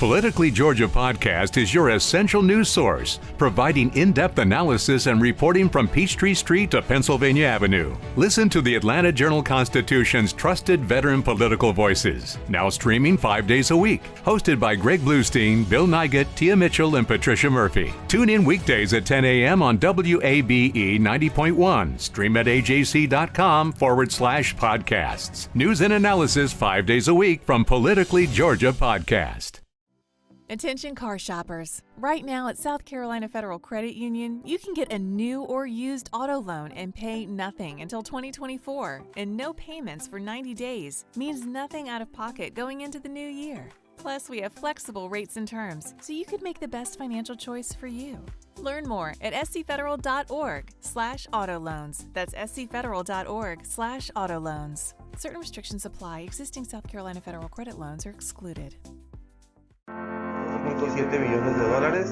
Politically Georgia Podcast is your essential news source, providing in-depth analysis and reporting from Peachtree Street to Pennsylvania Avenue. Listen to the Atlanta Journal-Constitution's trusted veteran political voices, now streaming 5 days a week. Hosted by Greg Bluestein, Bill Nygut, Tia Mitchell, and Patricia Murphy. Tune in weekdays at 10 a.m. on WABE 90.1. Stream at ajc.com/podcasts. News and analysis 5 days a week from Politically Georgia Podcast. Attention car shoppers. Right now at South Carolina Federal Credit Union, you can get a new or used auto loan and pay nothing until 2024, and no payments for 90 days means nothing out of pocket going into the new year. Plus, we have flexible rates and terms, so you could make the best financial choice for you. Learn more at scfederal.org/auto loans. That's scfederal.org/auto loans. Certain restrictions apply. Existing South Carolina Federal credit loans are excluded. $2.7 millones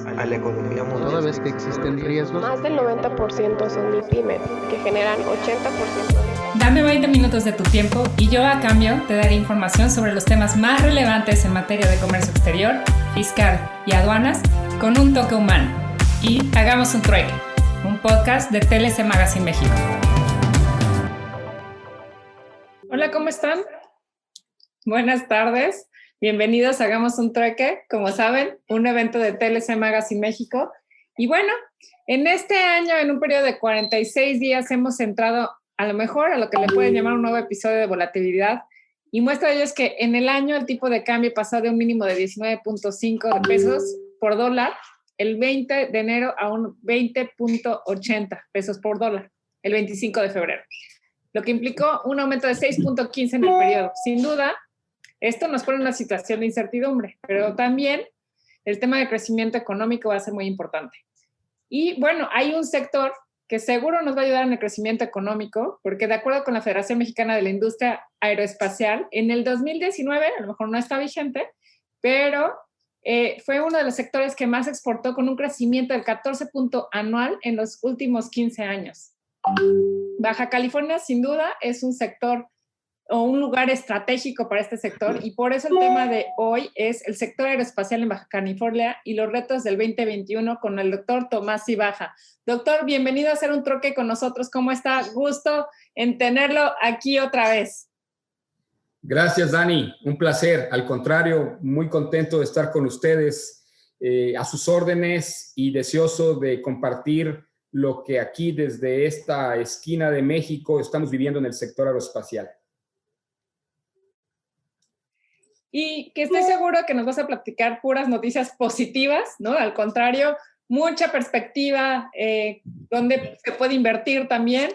a la economía mundial. Toda vez que existen riesgos. Más del 90% son MIPYMES, que generan 80%. Dame 20 minutos de tu tiempo y yo a cambio te daré información sobre los temas más relevantes en materia de comercio exterior, fiscal y aduanas con un toque humano. Y hagamos un trueque, un podcast de TLC Magazine México. Hola, ¿cómo están? Buenas tardes. Bienvenidos a Hagamos un Trueque, como saben, un evento de TLC Magazine México. Y bueno, en este año, en un periodo de 46 días, hemos entrado a lo mejor a lo que le pueden llamar un nuevo episodio de volatilidad. Y muestra de ello es que en el año el tipo de cambio pasó de un mínimo de 19.5 de pesos por dólar el 20 de enero a un 20.80 pesos por dólar el 25 de febrero, lo que implicó un aumento de 6.15 en el periodo. Sin duda, esto nos pone en una situación de incertidumbre, pero también el tema de crecimiento económico va a ser muy importante. Y bueno, hay un sector que seguro nos va a ayudar en el crecimiento económico, porque de acuerdo con la Federación Mexicana de la Industria Aeroespacial, en el 2019, a lo mejor no está vigente, pero fue uno de los sectores que más exportó con un crecimiento del 14 punto anual en los últimos 15 años. Baja California, sin duda, es un sector o un lugar estratégico para este sector, y por eso el tema de hoy es el sector aeroespacial en Baja California y los retos del 2021 con el doctor Tomás Cibaja. Doctor, bienvenido a hacer un trueque con nosotros. ¿Cómo está? Gusto en tenerlo aquí otra vez. Gracias, Dani. Un placer. Al contrario, muy contento de estar con ustedes, a sus órdenes y deseoso de compartir lo que aquí desde esta esquina de México estamos viviendo en el sector aeroespacial. Y que estoy seguro que nos vas a platicar puras noticias positivas, ¿no? Al contrario, mucha perspectiva, donde se puede invertir también.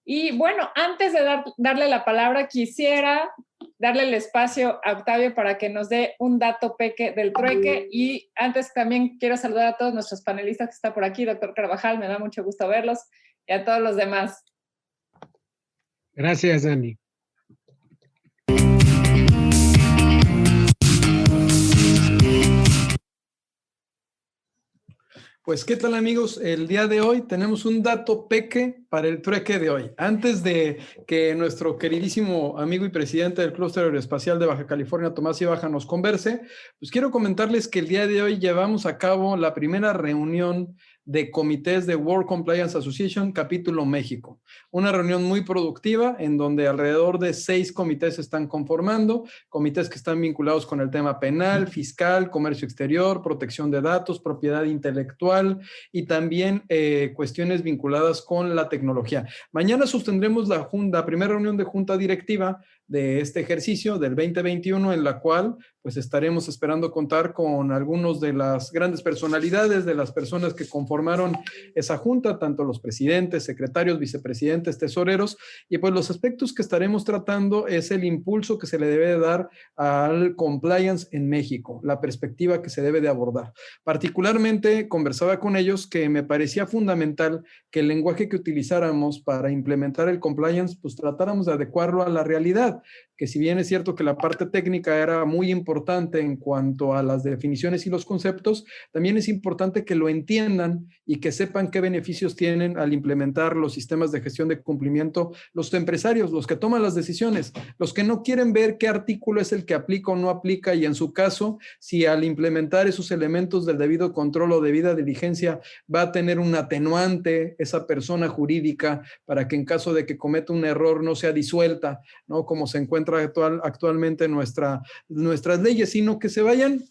Y bueno, antes de darle la palabra, quisiera darle el espacio a Octavio para que nos dé un dato peque del trueque. Y antes también quiero saludar a todos nuestros panelistas que están por aquí. Doctor Carvajal, me da mucho gusto verlos, y a todos los demás. Gracias, Dani. Pues, ¿qué tal, amigos? El día de hoy tenemos un dato peque para el trueque de hoy. Antes de que nuestro queridísimo amigo y presidente del Clúster Aeroespacial de Baja California, Tomás Cibaja, nos converse, pues quiero comentarles que el día de hoy llevamos a cabo la primera reunión de comités de World Compliance Association, capítulo México. Una reunión muy productiva en donde alrededor de 6 comités se están conformando, comités que están vinculados con el tema penal, fiscal, comercio exterior, protección de datos, propiedad intelectual y también cuestiones vinculadas con la tecnología. Mañana sostendremos la primera reunión de junta directiva de este ejercicio del 2021, en la cual pues estaremos esperando contar con algunos de las grandes personalidades, de las personas que conformaron esa junta, tanto los presidentes, secretarios, vicepresidentes, tesoreros, y pues los aspectos que estaremos tratando es el impulso que se le debe dar al compliance en México, la perspectiva que se debe de abordar. Particularmente conversaba con ellos que me parecía fundamental que el lenguaje que utilizáramos para implementar el compliance, pues tratáramos de adecuarlo a la realidad. que si bien es cierto que la parte técnica era muy importante en cuanto a las definiciones y los conceptos, también es importante que lo entiendan y que sepan qué beneficios tienen al implementar los sistemas de gestión de cumplimiento los empresarios, los que toman las decisiones, los que no quieren ver qué artículo es el que aplica o no aplica, y en su caso, si al implementar esos elementos del debido control o debida diligencia va a tener un atenuante esa persona jurídica para que en caso de que cometa un error no sea disuelta, ¿no? Como se encuentra actualmente en nuestras leyes, sino que se vayan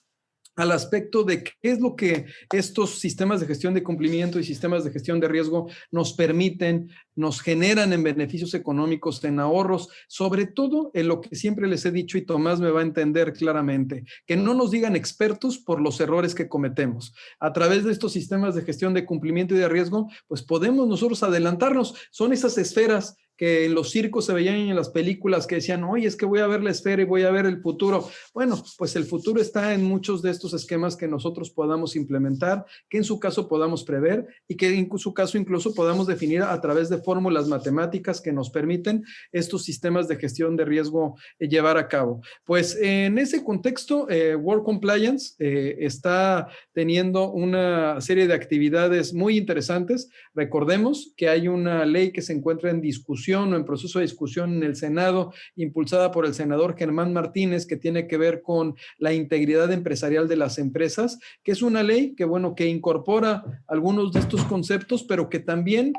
al aspecto de qué es lo que estos sistemas de gestión de cumplimiento y sistemas de gestión de riesgo nos permiten, nos generan en beneficios económicos, en ahorros, sobre todo en lo que siempre les he dicho, y Tomás me va a entender claramente, que no nos digan expertos por los errores que cometemos. A través de estos sistemas de gestión de cumplimiento y de riesgo, pues podemos nosotros adelantarnos. Son esas esferas que en los circos se veían en las películas que decían, oye, es que voy a ver la esfera y voy a ver el futuro. Bueno, pues el futuro está en muchos de estos esquemas que nosotros podamos implementar, que en su caso podamos prever y que en su caso incluso podamos definir a través de fórmulas matemáticas que nos permiten estos sistemas de gestión de riesgo llevar a cabo. Pues en ese contexto, Work Compliance está teniendo una serie de actividades muy interesantes. Recordemos que hay una ley que se encuentra en discusión o en proceso de discusión en el Senado, impulsada por el senador Germán Martínez, que tiene que ver con la integridad empresarial de las empresas, que es una ley que, bueno, que incorpora algunos de estos conceptos, pero que también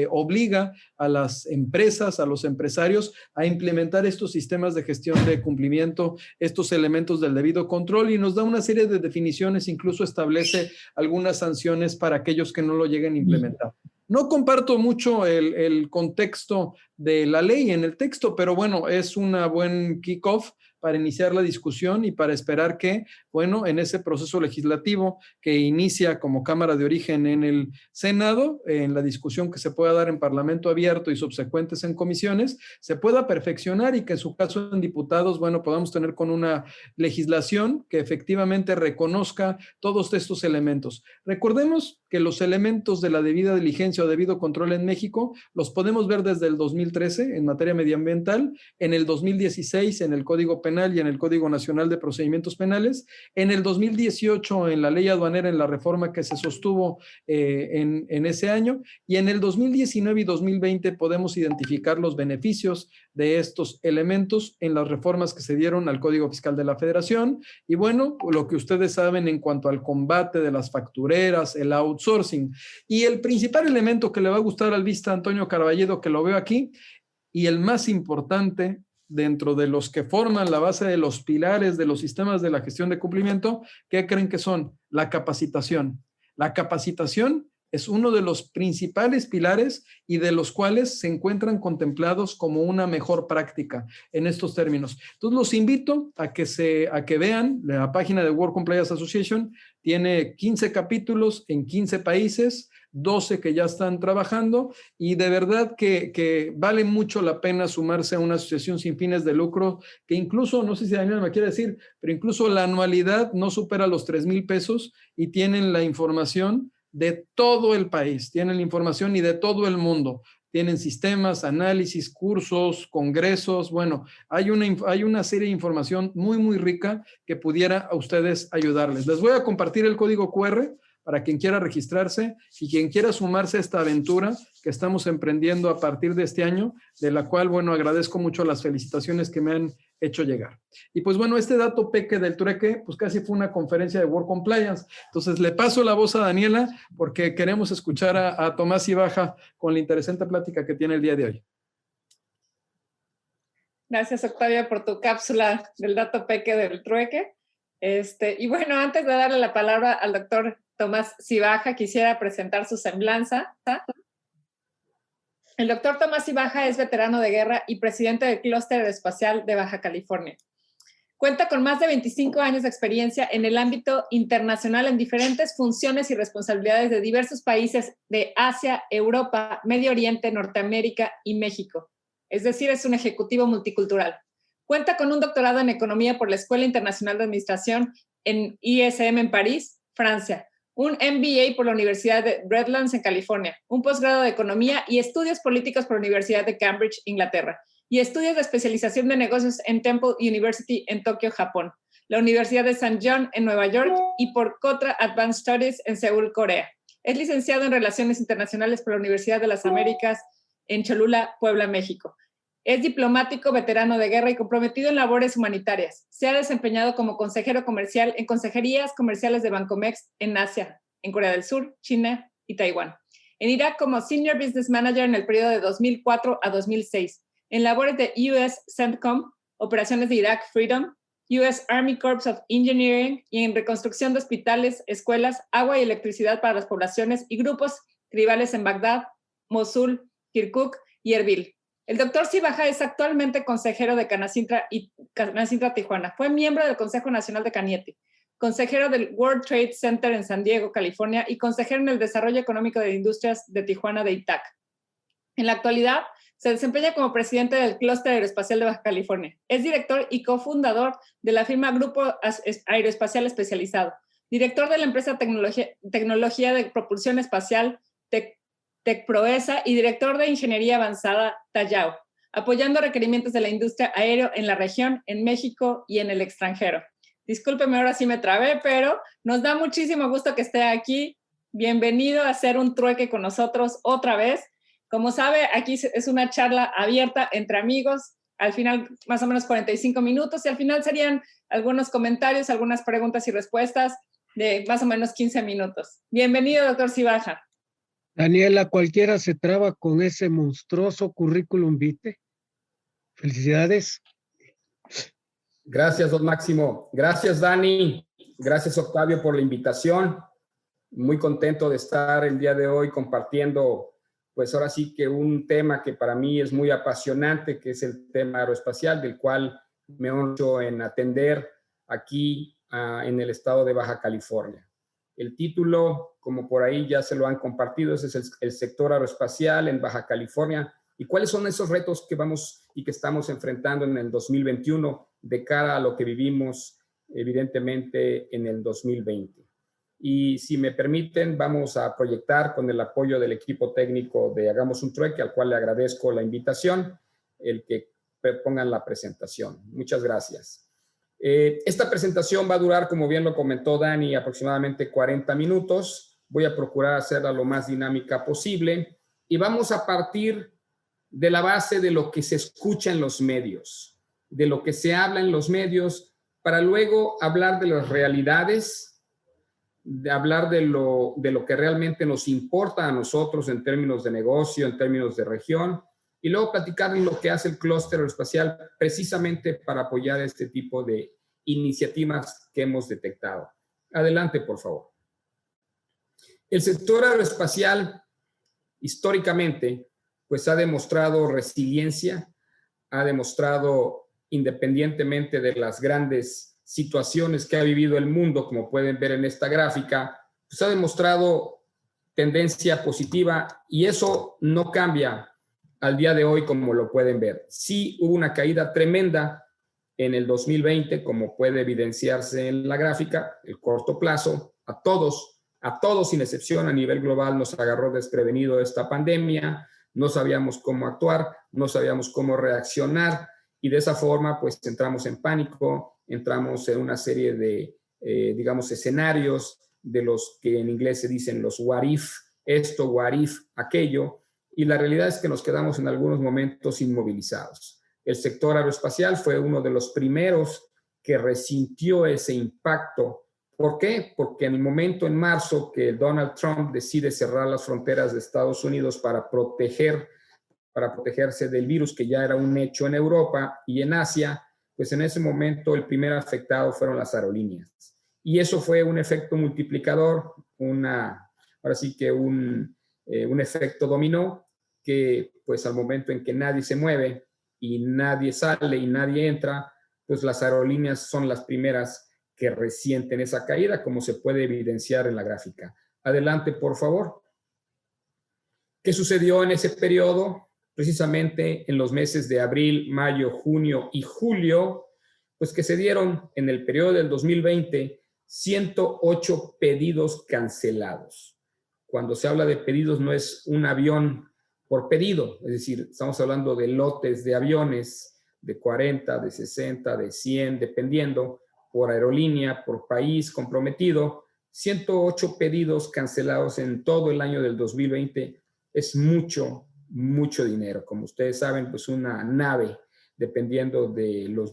obliga a las empresas, a los empresarios, a implementar estos sistemas de gestión de cumplimiento, estos elementos del debido control, y nos da una serie de definiciones, incluso establece algunas sanciones para aquellos que no lo lleguen a implementar. No comparto mucho el contexto de la ley en el texto, pero bueno, es una buen kickoff para iniciar la discusión y para esperar que, bueno, en ese proceso legislativo que inicia como Cámara de Origen en el Senado, en la discusión que se pueda dar en Parlamento abierto y subsecuentes en comisiones, se pueda perfeccionar y que en su caso en diputados, bueno, podamos tener con una legislación que efectivamente reconozca todos estos elementos. Recordemos que los elementos de la debida diligencia o debido control en México los podemos ver desde el 2013 en materia medioambiental, en el 2016 en el Código Penal y en el Código Nacional de Procedimientos Penales, en el 2018 en la ley aduanera, en la reforma que se sostuvo en ese año, y en el 2019 y 2020 podemos identificar los beneficios de estos elementos en las reformas que se dieron al Código Fiscal de la Federación. Y bueno, lo que ustedes saben en cuanto al combate de las factureras, el outsourcing, y el principal elemento que le va a gustar al vista Antonio Carballedo, que lo veo aquí, y el más importante dentro de los que forman la base de los pilares de los sistemas de la gestión de cumplimiento, ¿qué creen que son? La capacitación. La capacitación es uno de los principales pilares y de los cuales se encuentran contemplados como una mejor práctica en estos términos. Entonces los invito a que vean la página de Work Compliance Association. Tiene 15 capítulos en 15 países, 12 que ya están trabajando, y de verdad que vale mucho la pena sumarse a una asociación sin fines de lucro que incluso, no sé si Daniel me quiere decir, pero incluso la anualidad no supera los 3,000 pesos y tienen la información de todo el país, tienen la información y de todo el mundo. Tienen sistemas, análisis, cursos, congresos. Bueno, hay una serie de información muy, muy rica que pudiera a ustedes ayudarles. Les voy a compartir el código QR para quien quiera registrarse y quien quiera sumarse a esta aventura que estamos emprendiendo a partir de este año, de la cual, bueno, agradezco mucho las felicitaciones que me han hecho llegar. Y pues bueno, este dato peque del trueque, pues casi fue una conferencia de Work Compliance. Entonces le paso la voz a Daniela porque queremos escuchar a Tomás Ibaja con la interesante plática que tiene el día de hoy. Gracias, Octavio, por tu cápsula del dato peque del trueque. Y bueno, antes de darle la palabra al doctor Tomás Ibaja, quisiera presentar su semblanza. El doctor Tomás Ibaja es veterano de guerra y presidente del Clúster Aeroespacial de Baja California. Cuenta con más de 25 años de experiencia en el ámbito internacional en diferentes funciones y responsabilidades de diversos países de Asia, Europa, Medio Oriente, Norteamérica y México. Es decir, es un ejecutivo multicultural. Cuenta con un doctorado en Economía por la Escuela Internacional de Administración en ISM en París, Francia, un MBA por la Universidad de Redlands en California, un posgrado de Economía y Estudios Políticos por la Universidad de Cambridge, Inglaterra, y estudios de especialización de negocios en Temple University en Tokio, Japón, la Universidad de St. John en Nueva York y por Kotra Advanced Studies en Seúl, Corea. Es licenciado en Relaciones Internacionales por la Universidad de las Américas en Cholula, Puebla, México. Es diplomático, veterano de guerra y comprometido en labores humanitarias. Se ha desempeñado como consejero comercial en consejerías comerciales de Bancomex en Asia, en Corea del Sur, China y Taiwán. En Irak como Senior Business Manager en el periodo de 2004 a 2006. En labores de US CENTCOM, operaciones de Iraq Freedom, US Army Corps of Engineering y en reconstrucción de hospitales, escuelas, agua y electricidad para las poblaciones y grupos tribales en Bagdad, Mosul, Kirkuk y Erbil. El doctor Sibaja es actualmente consejero de Canacintra y Canacintra Tijuana. Fue miembro del Consejo Nacional de Cañete, consejero del World Trade Center en San Diego, California, y consejero en el Desarrollo Económico de Industrias de Tijuana de ITAC. En la actualidad, se desempeña como presidente del Clúster Aeroespacial de Baja California. Es director y cofundador de la firma Grupo Aeroespacial Especializado, director de la empresa Tecnología de Propulsión Espacial Tecproesa y director de Ingeniería Avanzada Tallao, apoyando requerimientos de la industria aérea en la región, en México y en el extranjero. Discúlpeme, ahora sí me trabé, pero nos da muchísimo gusto que esté aquí. Bienvenido a hacer un trueque con nosotros otra vez. Como sabe, aquí es una charla abierta entre amigos, al final más o menos 45 minutos y al final serían algunos comentarios, algunas preguntas y respuestas de más o menos 15 minutos. Bienvenido, doctor Sibaja. Daniela, cualquiera se traba con ese monstruoso currículum vitae. Felicidades. Gracias, don Máximo. Gracias, Dani. Gracias, Octavio, por la invitación. Muy contento de estar el día de hoy compartiendo, pues ahora sí que un tema que para mí es muy apasionante, que es el tema aeroespacial, del cual me honro en atender aquí en el estado de Baja California. El título, como por ahí ya se lo han compartido, es el sector aeroespacial en Baja California. ¿Y cuáles son esos retos que vamos y que estamos enfrentando en el 2021 de cara a lo que vivimos, evidentemente, en el 2020? Y si me permiten, vamos a proyectar con el apoyo del equipo técnico de Hagamos un Trueque, al cual le agradezco la invitación, el que pongan la presentación. Muchas gracias. Esta presentación va a durar, como bien lo comentó Dani, aproximadamente 40 minutos. Voy a procurar hacerla lo más dinámica posible y vamos a partir de la base de lo que se escucha en los medios, de lo que se habla en los medios, para luego hablar de las realidades, de hablar de lo que realmente nos importa a nosotros en términos de negocio, en términos de región, y luego platicar de lo que hace el clúster aeroespacial precisamente para apoyar este tipo de iniciativas que hemos detectado. Adelante, por favor. El sector aeroespacial, históricamente, pues ha demostrado resiliencia, ha demostrado, independientemente de las grandes situaciones que ha vivido el mundo, como pueden ver en esta gráfica, pues ha demostrado tendencia positiva y eso no cambia al día de hoy, como lo pueden ver. Sí hubo una caída tremenda en el 2020, como puede evidenciarse en la gráfica, el corto plazo, a todos sin excepción a nivel global nos agarró desprevenido esta pandemia, no sabíamos cómo actuar, no sabíamos cómo reaccionar y de esa forma pues entramos en pánico, entramos en una serie de, digamos, escenarios de los que en inglés se dicen los what if, esto, what if, aquello, y la realidad es que nos quedamos en algunos momentos inmovilizados. El sector aeroespacial fue uno de los primeros que resintió ese impacto. ¿Por qué? Porque en el momento en marzo que Donald Trump decide cerrar las fronteras de Estados Unidos para protegerse del virus que ya era un hecho en Europa y en Asia, pues en ese momento el primer afectado fueron las aerolíneas. Y eso fue un efecto multiplicador, ahora sí que un efecto dominó, que pues al momento en que nadie se mueve y nadie sale y nadie entra, pues las aerolíneas son las primeras que resienten esa caída, como se puede evidenciar en la gráfica. Adelante, por favor. ¿Qué sucedió en ese periodo? Precisamente en los meses de abril, mayo, junio y julio, pues que se dieron en el periodo del 2020 108 pedidos cancelados. Cuando se habla de pedidos no es un avión por pedido, es decir, estamos hablando de lotes de aviones de 40, de 60, de 100, dependiendo, por aerolínea, por país comprometido. 108 pedidos cancelados en todo el año del 2020 es mucho, mucho dinero. Como ustedes saben, pues una nave, dependiendo de las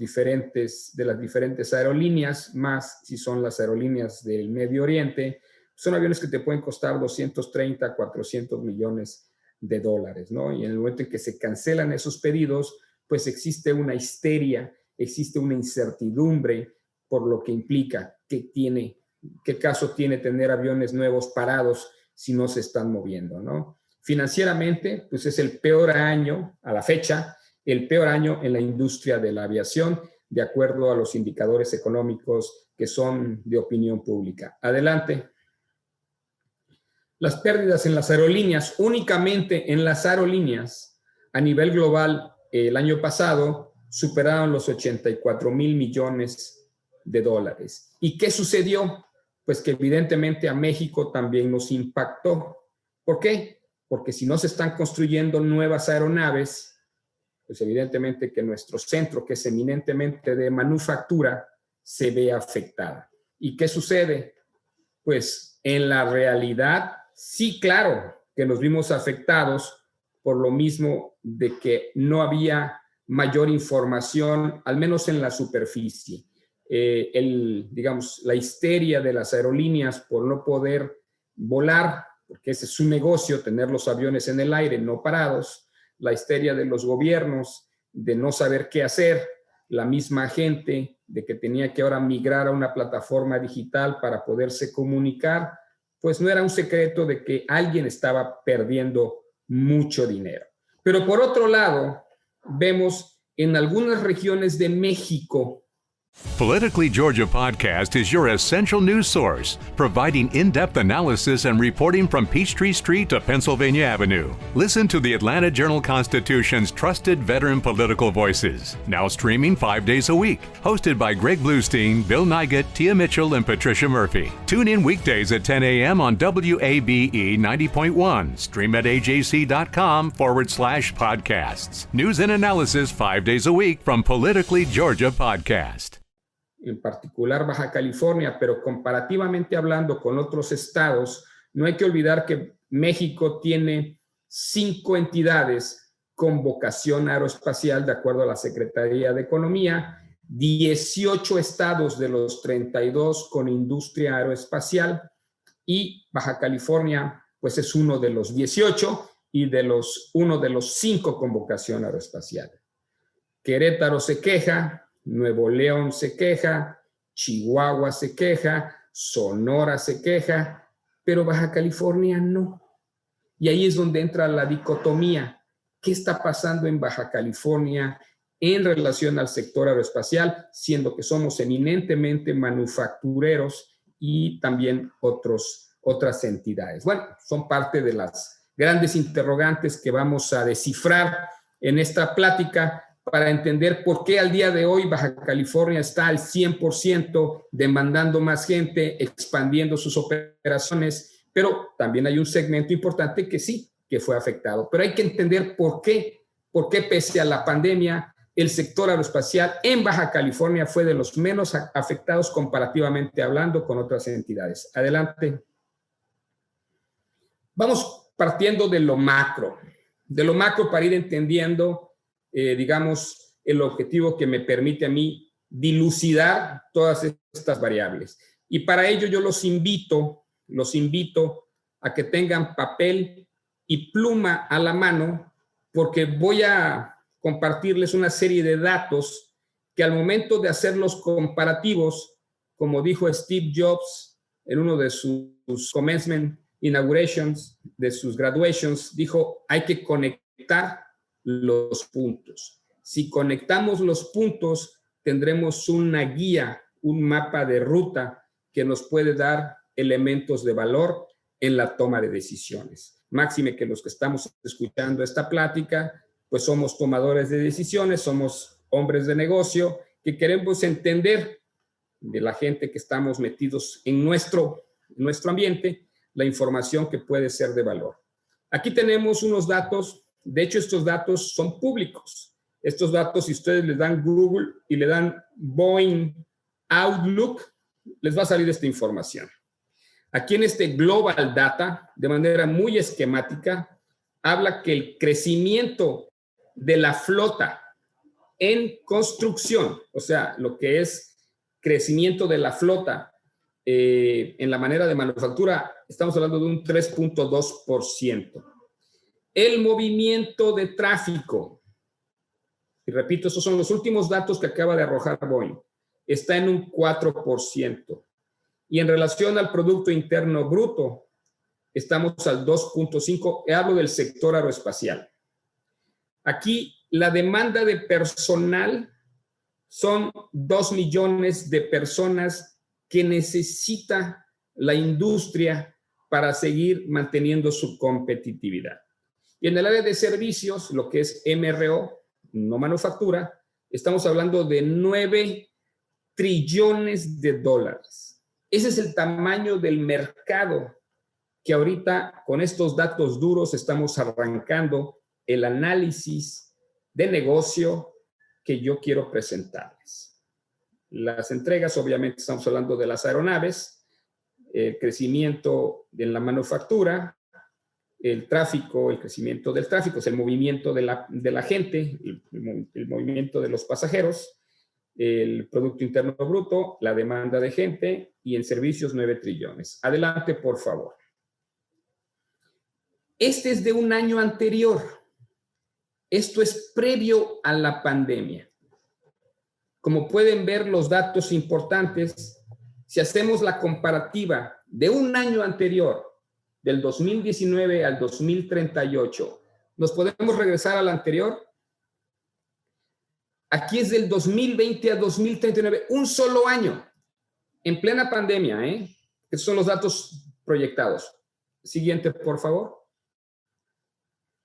diferentes aerolíneas, más si son las aerolíneas del Medio Oriente, son aviones que te pueden costar 230, 400 millones de dólares, ¿no? Y en el momento en que se cancelan esos pedidos, pues existe una histeria, existe una incertidumbre por lo que implica qué caso tiene tener aviones nuevos parados si no se están moviendo, ¿no? Financieramente, pues es el peor año a la fecha, el peor año en la industria de la aviación, de acuerdo a los indicadores económicos que son de opinión pública. Adelante. Las pérdidas en las aerolíneas, únicamente en las aerolíneas, a nivel global, el año pasado superaron los 84,000 millones de dólares. ¿Y qué sucedió? Pues que evidentemente a México también nos impactó. ¿Por qué? Porque si no se están construyendo nuevas aeronaves, pues evidentemente que nuestro centro, que es eminentemente de manufactura, se ve afectada. ¿Y qué sucede? Pues en la realidad, sí, claro, que nos vimos afectados por lo mismo de que no había mayor información, al menos en la superficie. Digamos, la histeria de las aerolíneas por no poder volar, porque ese es su negocio, tener los aviones en el aire, no parados, la histeria de los gobiernos, de no saber qué hacer, la misma gente de que tenía que ahora migrar a una plataforma digital para poderse comunicar, pues no era un secreto de que alguien estaba perdiendo mucho dinero. Pero por otro lado, vemos en algunas regiones de México. Politically Georgia Podcast is your essential news source, providing in-depth analysis and reporting from Peachtree Street to Pennsylvania Avenue. Listen to the Atlanta Journal-Constitution's trusted veteran political voices, now streaming 5 days a week. Hosted by Greg Bluestein, Bill Nygut, Tia Mitchell, and Patricia Murphy. Tune in weekdays at 10 a.m. on WABE 90.1. Stream at ajc.com/podcasts. News and analysis 5 days a week from Politically Georgia Podcast. En particular Baja California, pero comparativamente hablando con otros estados, no hay que olvidar que México tiene 5 entidades con vocación aeroespacial, de acuerdo a la Secretaría de Economía, 18 estados de los 32 con industria aeroespacial, y Baja California pues es uno de los 18 y uno de los 5 con vocación aeroespacial. Querétaro se queja, Nuevo León se queja, Chihuahua se queja, Sonora se queja, pero Baja California no. Y ahí es donde entra la dicotomía. ¿Qué está pasando en Baja California en relación al sector aeroespacial, siendo que somos eminentemente manufactureros y también otras entidades? Bueno, son parte de las grandes interrogantes que vamos a descifrar en esta plática, para entender por qué al día de hoy Baja California está al 100% demandando más gente, expandiendo sus operaciones, pero también hay un segmento importante que sí, que fue afectado. Pero hay que entender por qué pese a la pandemia, el sector aeroespacial en Baja California fue de los menos afectados comparativamente hablando con otras entidades. Adelante. Vamos partiendo de lo macro para ir entendiendo digamos, el objetivo que me permite a mí dilucidar todas estas variables. Y para ello yo los invito a que tengan papel y pluma a la mano, porque voy a compartirles una serie de datos que al momento de hacer los comparativos, como dijo Steve Jobs en uno de sus commencement inaugurations, de sus graduations, dijo, hay que conectar los puntos. Si conectamos los puntos, tendremos una guía, un mapa de ruta que nos puede dar elementos de valor en la toma de decisiones. Máxime que los que estamos escuchando esta plática, pues somos tomadores de decisiones, somos hombres de negocio que queremos entender de la gente que estamos metidos en nuestro ambiente, la información que puede ser de valor. Aquí tenemos unos datos De hecho, estos datos son públicos. Estos datos, si ustedes les dan Google y le dan Boeing Outlook, les va a salir esta información. Aquí en este Global Data, de manera muy esquemática, habla que el crecimiento de la flota en construcción, o sea, lo que es crecimiento de la flota en la manera de manufactura, estamos hablando de un 3.2%. El movimiento de tráfico, y repito, esos son los últimos datos que acaba de arrojar Boeing, está en un 4%. Y en relación al Producto Interno Bruto, estamos al 2.5%. Hablo del sector aeroespacial. Aquí la demanda de personal son 2 millones de personas que necesita la industria para seguir manteniendo su competitividad. Y en el área de servicios, lo que es MRO, no manufactura, estamos hablando de 9 trillones de dólares. Ese es el tamaño del mercado que ahorita con estos datos duros estamos arrancando el análisis de negocio que yo quiero presentarles. Las entregas, obviamente estamos hablando de las aeronaves, el crecimiento en la manufactura, el tráfico, el crecimiento del tráfico, es el movimiento de la gente, el movimiento de los pasajeros, el Producto Interno Bruto, la demanda de gente y en servicios 9 trillones. Adelante, por favor. Este es de un año anterior. Esto es previo a la pandemia. Como pueden ver los datos importantes, si hacemos la comparativa de un año anterior, del 2019 al 2038, ¿nos podemos regresar al anterior? Aquí es del 2020 a 2039, un solo año, en plena pandemia, ¿eh? Estos son los datos proyectados. Siguiente, por favor.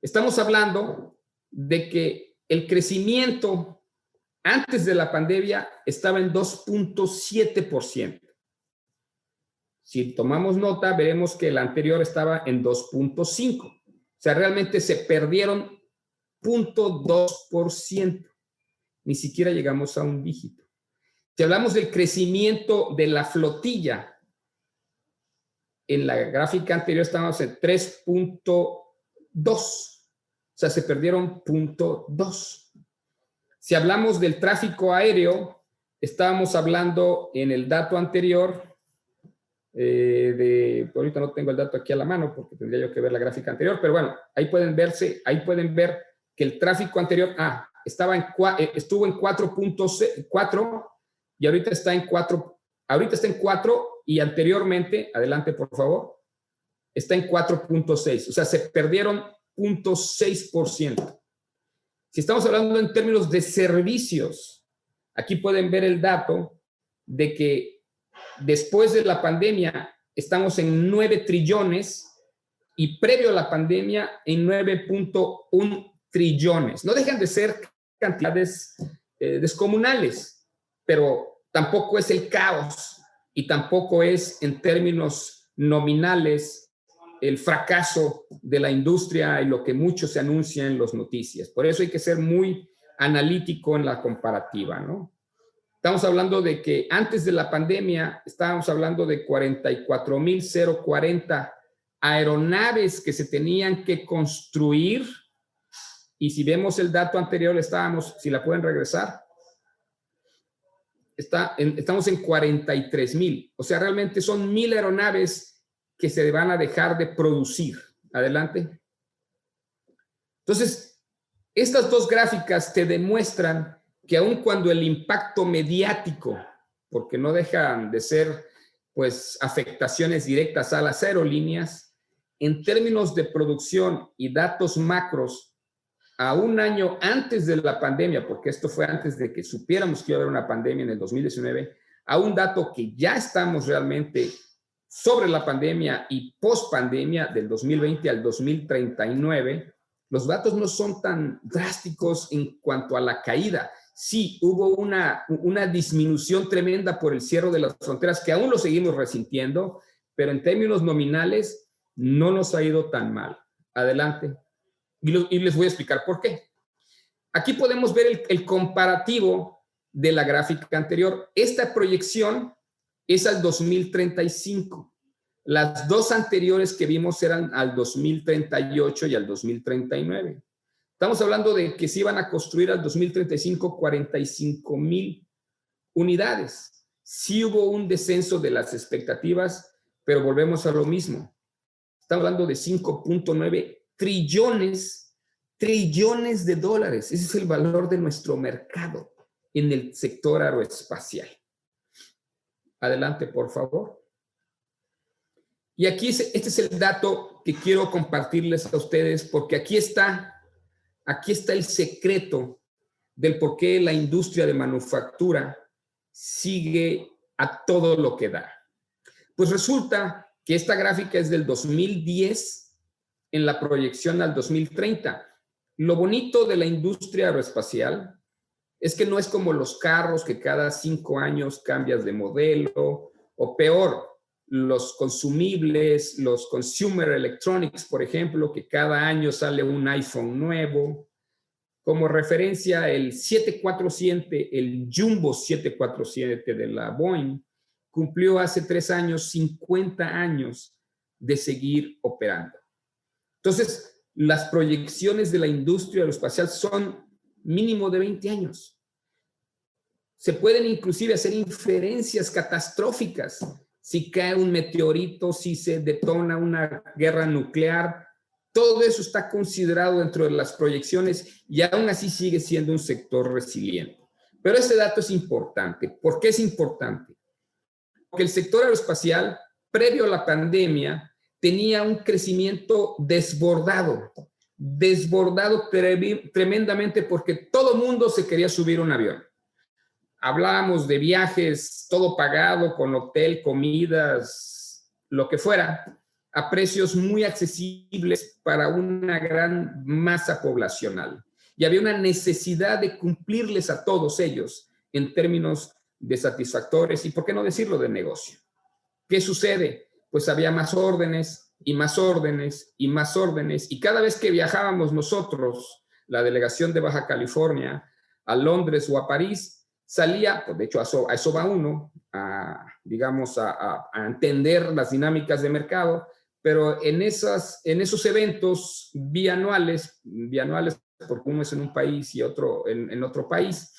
Estamos hablando de que el crecimiento antes de la pandemia estaba en 2.7%. Si tomamos nota, veremos que el anterior estaba en 2.5%. O sea, realmente se perdieron 0.2%. Ni siquiera llegamos a un dígito. Si hablamos del crecimiento de la flotilla, en la gráfica anterior estábamos en 3.2%. O sea, se perdieron 0.2%. Si hablamos del tráfico aéreo, estábamos hablando en el dato anterior ahorita no tengo el dato aquí a la mano porque tendría yo que ver la gráfica anterior, pero bueno, ahí pueden ver que el tráfico anterior estuvo en 4.4 y ahorita está en 4, y anteriormente, adelante por favor, está en 4.6, o sea, se perdieron 0.6%. Si estamos hablando en términos de servicios, aquí pueden ver el dato de que después de la pandemia estamos en 9 trillones y previo a la pandemia en 9.1 trillones. No dejan de ser cantidades descomunales, pero tampoco es el caos y tampoco es en términos nominales el fracaso de la industria y lo que mucho se anuncia en las noticias. Por eso hay que ser muy analítico en la comparativa, ¿no? Estamos hablando de que antes de la pandemia estábamos hablando de 44,040 aeronaves que se tenían que construir. Y si vemos el dato anterior, si la pueden regresar, estamos en 43,000. O sea, realmente son 1,000 aeronaves que se van a dejar de producir. Adelante. Entonces, estas dos gráficas te demuestran que aun cuando el impacto mediático, porque no dejan de ser pues afectaciones directas a las aerolíneas, en términos de producción y datos macros, a un año antes de la pandemia, porque esto fue antes de que supiéramos que iba a haber una pandemia en el 2019, a un dato que ya estamos realmente sobre la pandemia y post-pandemia del 2020 al 2039, los datos no son tan drásticos en cuanto a la caída. Sí, hubo una disminución tremenda por el cierre de las fronteras, que aún lo seguimos resintiendo, pero en términos nominales no nos ha ido tan mal. Adelante. Y les voy a explicar por qué. Aquí podemos ver el comparativo de la gráfica anterior. Esta proyección es al 2035. Las dos anteriores que vimos eran al 2038 y al 2039. Estamos hablando de que se iban a construir al 2035 45,000 unidades. Sí hubo un descenso de las expectativas, pero volvemos a lo mismo. Estamos hablando de 5.9 trillones de dólares. Ese es el valor de nuestro mercado en el sector aeroespacial. Adelante, por favor. Y aquí este es el dato que quiero compartirles a ustedes, porque aquí está el secreto del por qué la industria de manufactura sigue a todo lo que da. Pues resulta que esta gráfica es del 2010 en la proyección al 2030. Lo bonito de la industria aeroespacial es que no es como los carros que cada 5 años cambias de modelo, o peor, los consumibles, los consumer electronics, por ejemplo, que cada año sale un iPhone nuevo. Como referencia, el 747, el Jumbo 747 de la Boeing, cumplió hace 3 años 50 años de seguir operando. Entonces, las proyecciones de la industria aeroespacial son mínimo de 20 años. Se pueden inclusive hacer inferencias catastróficas. Si cae un meteorito, si se detona una guerra nuclear, todo eso está considerado dentro de las proyecciones y aún así sigue siendo un sector resiliente. Pero ese dato es importante. ¿Por qué es importante? Porque el sector aeroespacial, previo a la pandemia, tenía un crecimiento desbordado tremendamente, porque todo mundo se quería subir a un avión. Hablábamos de viajes, todo pagado, con hotel, comidas, lo que fuera, a precios muy accesibles para una gran masa poblacional. Y había una necesidad de cumplirles a todos ellos en términos de satisfactores y, por qué no decirlo, de negocio. ¿Qué sucede? Pues había más órdenes y más órdenes y más órdenes. Y cada vez que viajábamos nosotros, la delegación de Baja California, a Londres o a París, salía, pues de hecho a eso va uno, a entender las dinámicas de mercado, pero en esos eventos bianuales, porque uno es en un país y otro en otro país,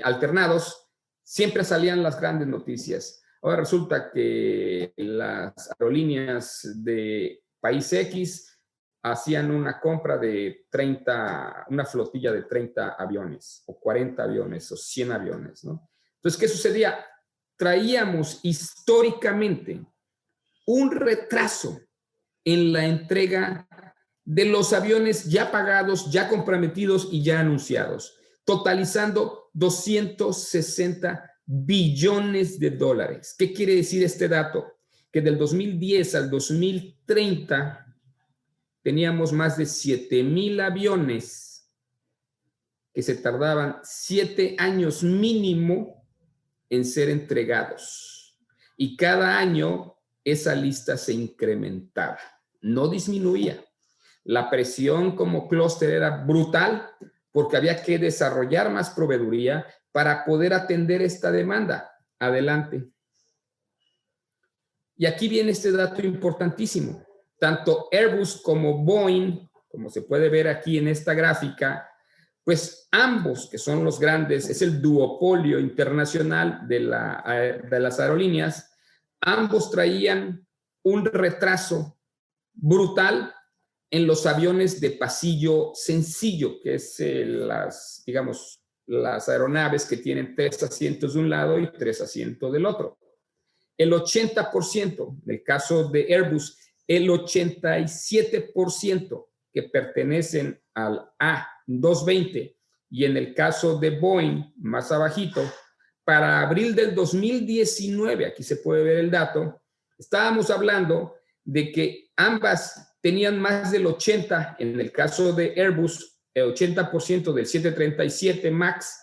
alternados, siempre salían las grandes noticias. Ahora resulta que las aerolíneas de país X hacían una compra de una flotilla de 30 aviones, o 40 aviones, o 100 aviones, ¿no? Entonces, ¿qué sucedía? Traíamos históricamente un retraso en la entrega de los aviones ya pagados, ya comprometidos y ya anunciados, totalizando 260 billones de dólares. ¿Qué quiere decir este dato? Que del 2010 al 2030 teníamos más de 7,000 aviones que se tardaban 7 años mínimo en ser entregados. Y cada año esa lista se incrementaba, no disminuía. La presión como clúster era brutal porque había que desarrollar más proveeduría para poder atender esta demanda. Adelante. Y aquí viene este dato importantísimo. Tanto Airbus como Boeing, como se puede ver aquí en esta gráfica, pues ambos, que son los grandes, es el duopolio internacional de las aerolíneas, ambos traían un retraso brutal en los aviones de pasillo sencillo, que es las aeronaves que tienen 3 asientos de un lado y 3 asientos del otro. El 80%, en el caso de Airbus, el 87% que pertenecen al A220, y en el caso de Boeing, más abajito, para abril del 2019, aquí se puede ver el dato, estábamos hablando de que ambas tenían más del 80%, en el caso de Airbus, el 80% del 737 MAX,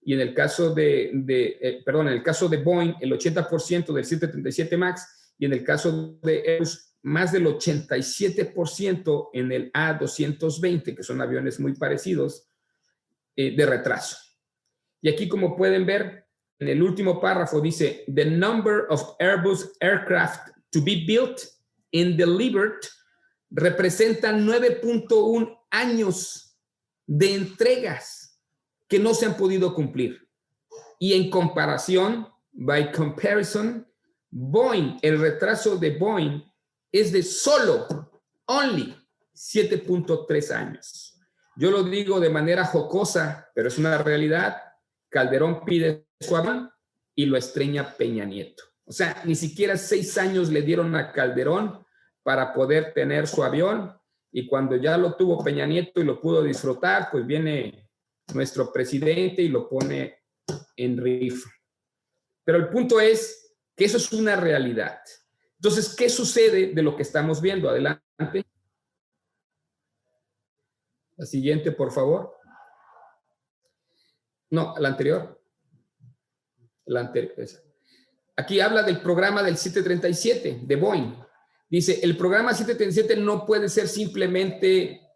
y en el caso en el caso de Boeing, el 80% del 737 MAX, y en el caso de Airbus, más del 87% en el A220, que son aviones muy parecidos, de retraso. Y aquí, como pueden ver, en el último párrafo dice, the number of Airbus aircraft to be built and delivered representa 9.1 años de entregas que no se han podido cumplir. Y en comparación, by comparison, Boeing, el retraso de Boeing es de only 7.3 años. Yo lo digo de manera jocosa, pero es una realidad. Calderón pide su avión y lo estrella Peña Nieto. O sea, ni siquiera 6 años le dieron a Calderón para poder tener su avión, y cuando ya lo tuvo Peña Nieto y lo pudo disfrutar, pues viene nuestro presidente y lo pone en rifa. Pero el punto es que eso es una realidad. Entonces, ¿qué sucede de lo que estamos viendo? Adelante. La siguiente, por favor. No, la anterior. La anterior. Aquí habla del programa del 737 de Boeing. Dice, el programa 737 no puede ser simplemente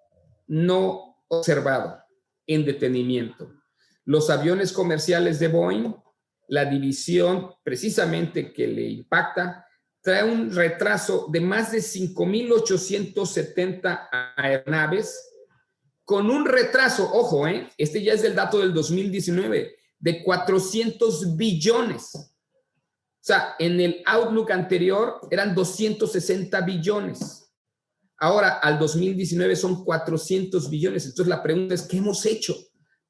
no observado, en detenimiento. Los aviones comerciales de Boeing, la división precisamente que le impacta, trae un retraso de más de 5,870 aeronaves, con un retraso, ojo, este ya es el dato del 2019, de 400 billones. O sea, en el Outlook anterior eran 260 billones. Ahora, al 2019 son 400 billones. Entonces, la pregunta es, ¿qué hemos hecho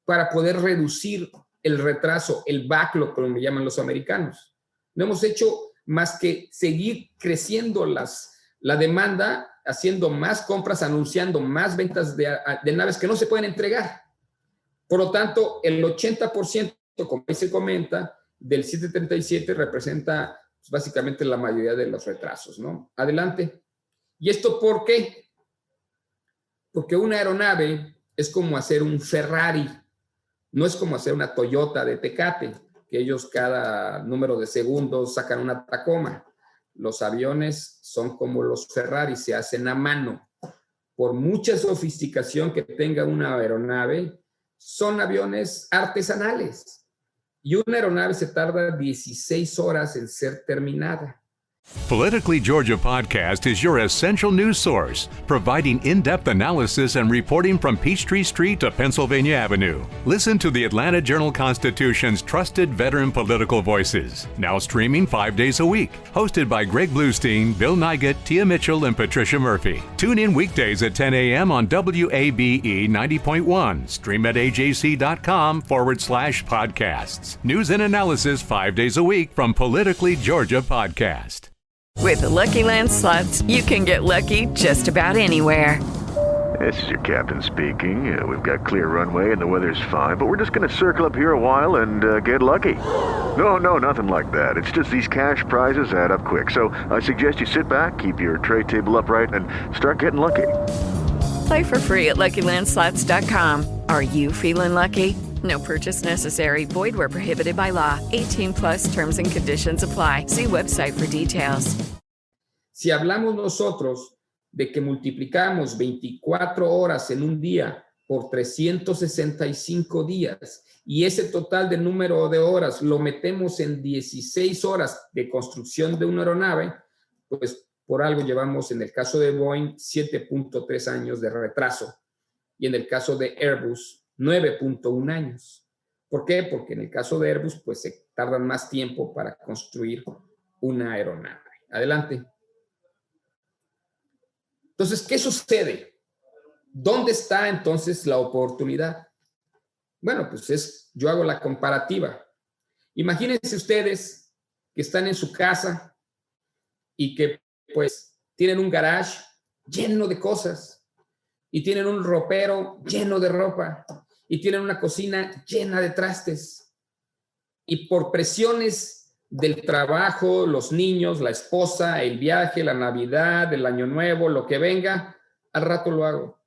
para poder reducir el retraso, el backlog, como me llaman los americanos? No hemos hecho más que seguir creciendo la demanda, haciendo más compras, anunciando más ventas de naves que no se pueden entregar. Por lo tanto, el 80%, como ahí se comenta, del 737 representa pues, básicamente la mayoría de los retrasos, ¿no? Adelante. ¿Y esto por qué? Porque una aeronave es como hacer un Ferrari, no es como hacer una Toyota de Tecate, que ellos cada número de segundos sacan una Tacoma. Los aviones son como los Ferrari, se hacen a mano. Por mucha sofisticación que tenga una aeronave, son aviones artesanales. Y una aeronave se tarda 16 horas en ser terminada. Politically Georgia Podcast is your essential news source, providing in-depth analysis and reporting from Peachtree Street to Pennsylvania Avenue. Listen to the Atlanta Journal-Constitution's trusted veteran political voices, now streaming 5 days a week. Hosted by Greg Bluestein, Bill Nygut, Tia Mitchell, and Patricia Murphy. Tune in weekdays at 10 a.m. on WABE 90.1. Stream at ajc.com/podcasts. News and analysis 5 days a week from Politically Georgia Podcast. With the Lucky Land Slots, you can get lucky just about anywhere. This is your captain speaking. We've got clear runway and the weather's fine, but we're just going to circle up here a while and get lucky. No, nothing like that. It's just these cash prizes add up quick. So I suggest you sit back, keep your tray table upright, and start getting lucky. Play for free at LuckyLandSlots.com. Are you feeling lucky? No purchase necessary. Void where prohibited by law. 18+ terms and conditions apply. See website for details. Si hablamos nosotros de que multiplicamos 24 horas en un día por 365 días y ese total de número de horas lo metemos en 16 horas de construcción de una aeronave, pues por algo llevamos en el caso de Boeing 7.3 años de retraso y en el caso de Airbus 9.1 años. ¿Por qué? Porque en el caso de Airbus, pues se tardan más tiempo para construir una aeronave. Adelante. Entonces, ¿qué sucede? ¿Dónde está entonces la oportunidad? Bueno, pues yo hago la comparativa. Imagínense ustedes que están en su casa y que pues tienen un garage lleno de cosas y tienen un ropero lleno de ropa y tienen una cocina llena de trastes. Y por presiones del trabajo, los niños, la esposa, el viaje, la Navidad, el Año Nuevo, lo que venga, al rato lo hago.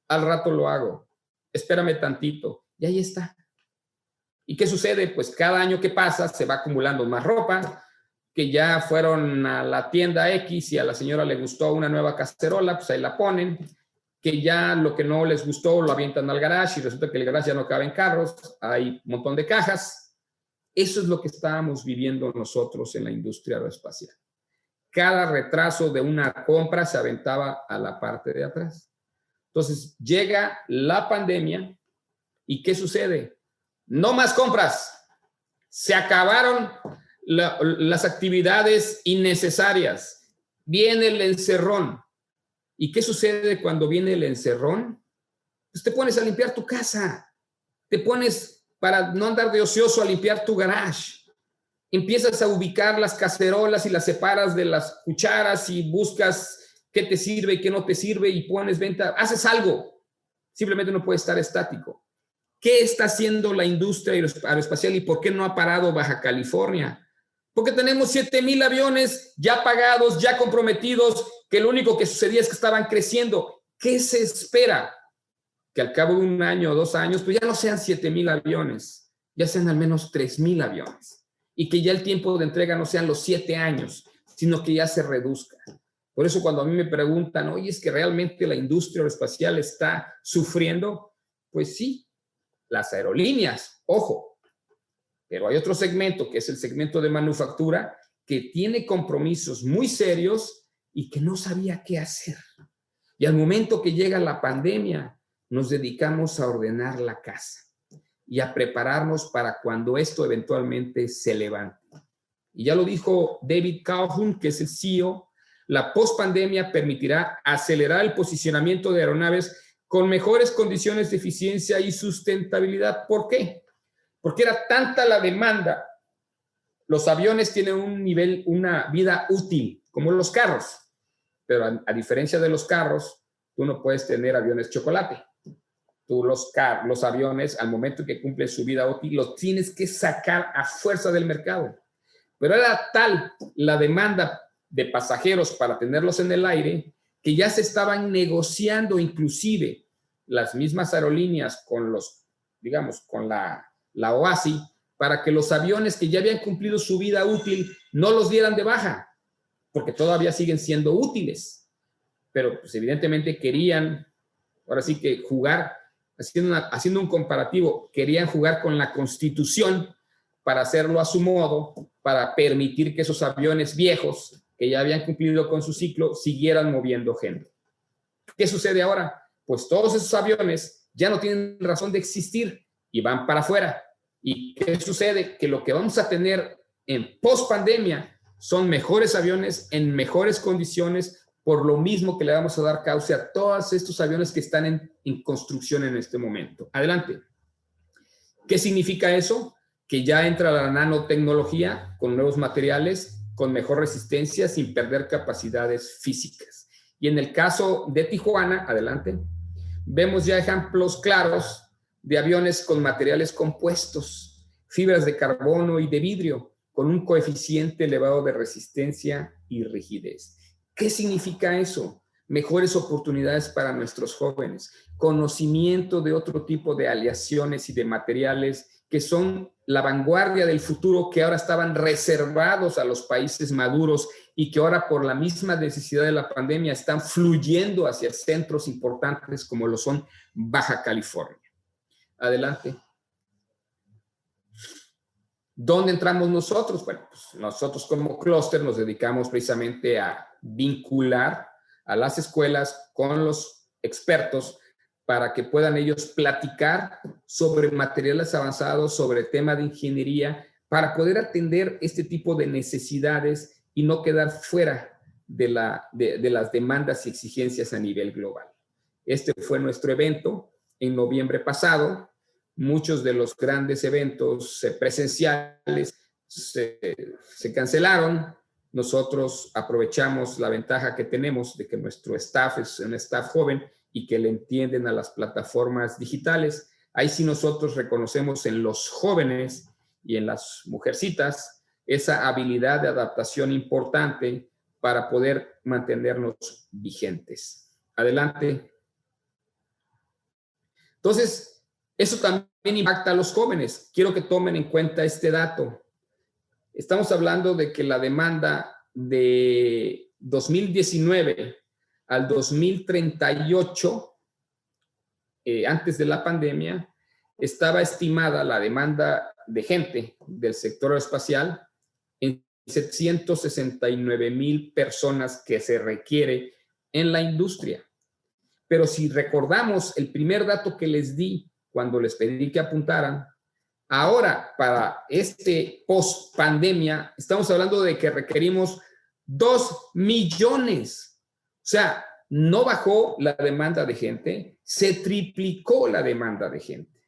Al rato lo hago. Espérame tantito. Y ahí está. ¿Y qué sucede? Pues cada año que pasa se va acumulando más ropa, que ya fueron a la tienda X y a la señora le gustó una nueva cacerola, pues ahí la ponen, que ya lo que no les gustó lo avientan al garage y resulta que el garage ya no cabe en carros, hay un montón de cajas. Eso es lo que estábamos viviendo nosotros en la industria aeroespacial. Cada retraso de una compra se aventaba a la parte de atrás. Entonces llega la pandemia y ¿qué sucede? No más compras. Se acabaron las actividades innecesarias. Viene el encerrón. ¿Y qué sucede cuando viene el encerrón? Pues te pones a limpiar tu casa. Te pones, para no andar de ocioso, a limpiar tu garage. Empiezas a ubicar las cacerolas y las separas de las cucharas y buscas qué te sirve y qué no te sirve y pones venta. Haces algo. Simplemente no puedes estar estático. ¿Qué está haciendo la industria aeroespacial y por qué no ha parado Baja California? Porque tenemos 7,000 aviones ya pagados, ya comprometidos, que lo único que sucedía es que estaban creciendo. ¿Qué se espera? Que al cabo de 1 año o 2 años, pues ya no sean 7,000 aviones, ya sean al menos 3,000 aviones. Y que ya el tiempo de entrega no sean los 7 años, sino que ya se reduzca. Por eso cuando a mí me preguntan, oye, ¿es que realmente la industria aeroespacial está sufriendo? Pues sí, las aerolíneas, ojo. Pero hay otro segmento, que es el segmento de manufactura, que tiene compromisos muy serios y que no sabía qué hacer. Y al momento que llega la pandemia, nos dedicamos a ordenar la casa y a prepararnos para cuando esto eventualmente se levante. Y ya lo dijo David Calhoun, que es el CEO, la pospandemia permitirá acelerar el posicionamiento de aeronaves con mejores condiciones de eficiencia y sustentabilidad. ¿Por qué? Porque era tanta la demanda. Los aviones tienen un nivel, una vida útil, como los carros. Pero a diferencia de los carros, tú no puedes tener aviones chocolate. Tú los aviones, al momento que cumplen su vida útil, los tienes que sacar a fuerza del mercado. Pero era tal la demanda de pasajeros para tenerlos en el aire que ya se estaban negociando inclusive las mismas aerolíneas con los, digamos, con la OASI, para que los aviones que ya habían cumplido su vida útil no los dieran de baja, porque todavía siguen siendo útiles. Pero pues evidentemente querían, ahora sí que jugar, haciendo un comparativo, querían jugar con la Constitución para hacerlo a su modo, para permitir que esos aviones viejos, que ya habían cumplido con su ciclo, siguieran moviendo gente. ¿Qué sucede ahora? Pues todos esos aviones ya no tienen razón de existir y van para afuera. ¿Y qué sucede? Que lo que vamos a tener en post-pandemia son mejores aviones en mejores condiciones, por lo mismo que le vamos a dar cauce a todos estos aviones que están en construcción en este momento. Adelante. ¿Qué significa eso? Que ya entra la nanotecnología con nuevos materiales, con mejor resistencia, sin perder capacidades físicas. Y en el caso de Tijuana, adelante, vemos ya ejemplos claros de aviones con materiales compuestos, fibras de carbono y de vidrio, con un coeficiente elevado de resistencia y rigidez. ¿Qué significa eso? Mejores oportunidades para nuestros jóvenes, conocimiento de otro tipo de aleaciones y de materiales que son la vanguardia del futuro, que ahora estaban reservados a los países maduros y que ahora por la misma necesidad de la pandemia están fluyendo hacia centros importantes como lo son Baja California. Adelante. ¿Dónde entramos nosotros? Bueno, pues nosotros como clúster nos dedicamos precisamente a vincular a las escuelas con los expertos para que puedan ellos platicar sobre materiales avanzados, sobre tema de ingeniería, para poder atender este tipo de necesidades y no quedar fuera de las demandas y exigencias a nivel global. Este fue nuestro evento en noviembre pasado. Muchos de los grandes eventos presenciales se cancelaron. Nosotros aprovechamos la ventaja que tenemos de que nuestro staff es un staff joven y que le entienden a las plataformas digitales. Ahí sí nosotros reconocemos en los jóvenes y en las mujercitas esa habilidad de adaptación importante para poder mantenernos vigentes. Adelante. Entonces, eso también impacta a los jóvenes. Quiero que tomen en cuenta este dato. Estamos hablando de que la demanda de 2019 al 2038, antes de la pandemia, estaba estimada la demanda de gente del sector aeroespacial en 769,000 personas que se requiere en la industria. Pero si recordamos el primer dato que les di cuando les pedí que apuntaran, ahora para este post-pandemia estamos hablando de que requerimos 2 millones. O sea, no bajó la demanda de gente, se triplicó la demanda de gente.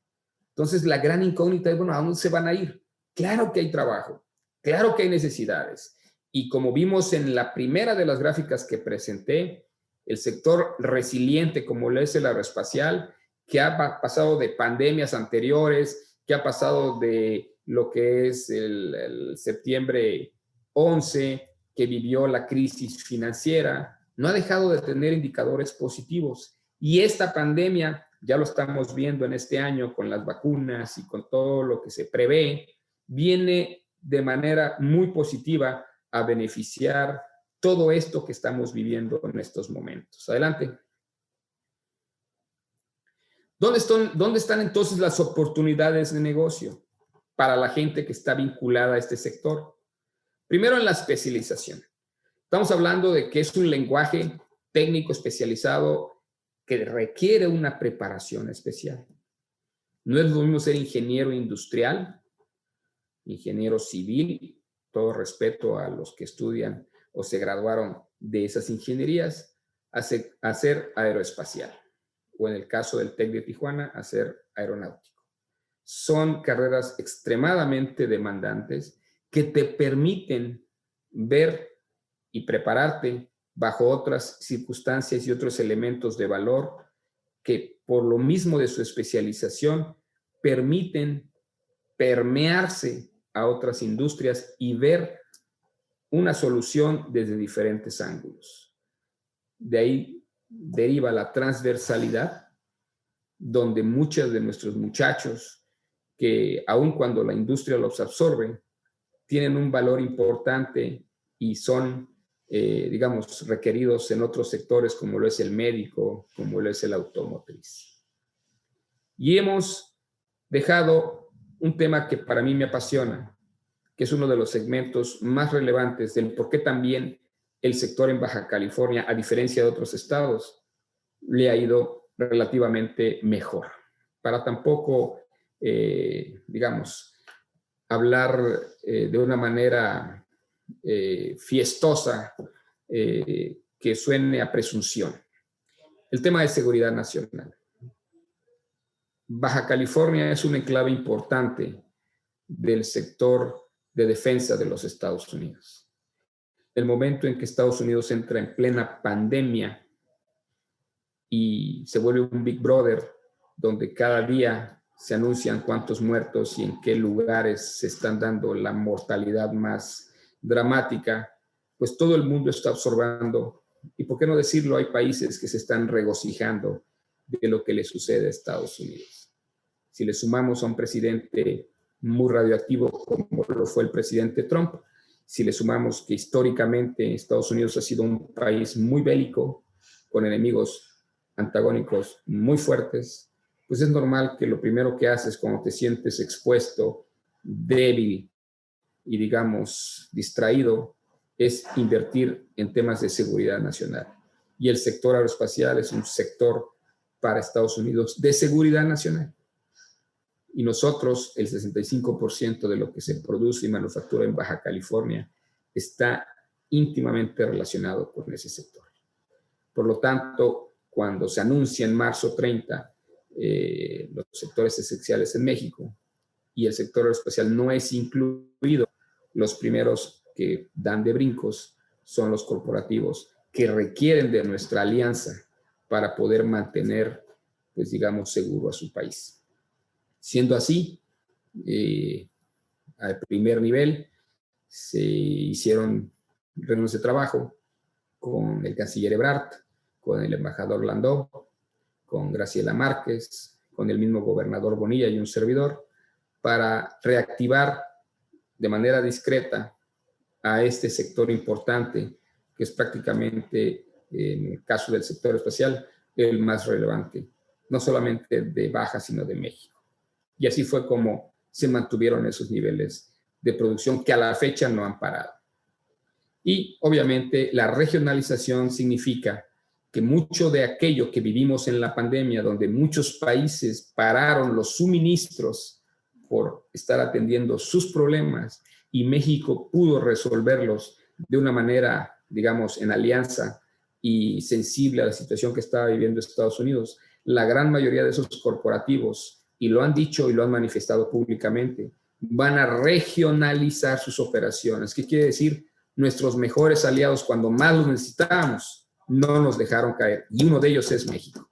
Entonces, la gran incógnita es, bueno, ¿a dónde se van a ir? Claro que hay trabajo, claro que hay necesidades. Y como vimos en la primera de las gráficas que presenté, el sector resiliente como lo es el aeroespacial, que ha pasado de pandemias anteriores, que ha pasado de lo que es el septiembre 11, que vivió la crisis financiera, no ha dejado de tener indicadores positivos. Y esta pandemia, ya lo estamos viendo en este año con las vacunas y con todo lo que se prevé, viene de manera muy positiva a beneficiar todo esto que estamos viviendo en estos momentos. Adelante. ¿Dónde están entonces las oportunidades de negocio para la gente que está vinculada a este sector? Primero, en la especialización. Estamos hablando de que es un lenguaje técnico especializado que requiere una preparación especial. No es lo mismo ser ingeniero industrial, ingeniero civil, todo respeto a los que estudian o se graduaron de esas ingenierías, a ser aeroespacial, o en el caso del TEC de Tijuana, a ser aeronáutico. Son carreras extremadamente demandantes que te permiten ver y prepararte bajo otras circunstancias y otros elementos de valor que, por lo mismo de su especialización, permiten permearse a otras industrias y ver una solución desde diferentes ángulos. De ahí deriva la transversalidad, donde muchos de nuestros muchachos, que aun cuando la industria los absorbe, tienen un valor importante y son, digamos, requeridos en otros sectores como lo es el médico, como lo es el automotriz. Y hemos dejado un tema que para mí me apasiona, que es uno de los segmentos más relevantes del por qué también el sector en Baja California, a diferencia de otros estados, le ha ido relativamente mejor. Para tampoco, digamos, hablar de una manera fiestosa que suene a presunción. El tema de seguridad nacional. Baja California es un enclave importante del sector de defensa de los Estados Unidos. El momento en que Estados Unidos entra en plena pandemia y se vuelve un Big Brother, donde cada día se anuncian cuántos muertos y en qué lugares se están dando la mortalidad más dramática, pues todo el mundo está observando, y por qué no decirlo, hay países que se están regocijando de lo que le sucede a Estados Unidos. Si le sumamos a un presidente muy radioactivo como lo fue el presidente Trump, si le sumamos que históricamente Estados Unidos ha sido un país muy bélico, con enemigos antagónicos muy fuertes, pues es normal que lo primero que haces cuando te sientes expuesto, débil y, digamos, distraído, es invertir en temas de seguridad nacional. Y el sector aeroespacial es un sector para Estados Unidos de seguridad nacional. Y nosotros, el 65% de lo que se produce y manufactura en Baja California está íntimamente relacionado con ese sector. Por lo tanto, cuando se anuncia en marzo 30 los sectores esenciales en México y el sector aeroespacial no es incluido, los primeros que dan de brincos son los corporativos que requieren de nuestra alianza para poder mantener, pues digamos, seguro a su país. Siendo así, al primer nivel se hicieron reuniones de trabajo con el canciller Ebrard, con el embajador Landó, con Graciela Márquez, con el mismo gobernador Bonilla y un servidor, para reactivar de manera discreta a este sector importante, que es prácticamente, en el caso del sector espacial, el más relevante, no solamente de Baja, sino de México. Y así fue como se mantuvieron esos niveles de producción que a la fecha no han parado. Y obviamente la regionalización significa que mucho de aquello que vivimos en la pandemia, donde muchos países pararon los suministros por estar atendiendo sus problemas y México pudo resolverlos de una manera, digamos, en alianza y sensible a la situación que estaba viviendo Estados Unidos, la gran mayoría de esos corporativos, y lo han dicho y lo han manifestado públicamente, van a regionalizar sus operaciones. ¿Qué quiere decir? Nuestros mejores aliados, cuando más los necesitábamos, no nos dejaron caer. Y uno de ellos es México.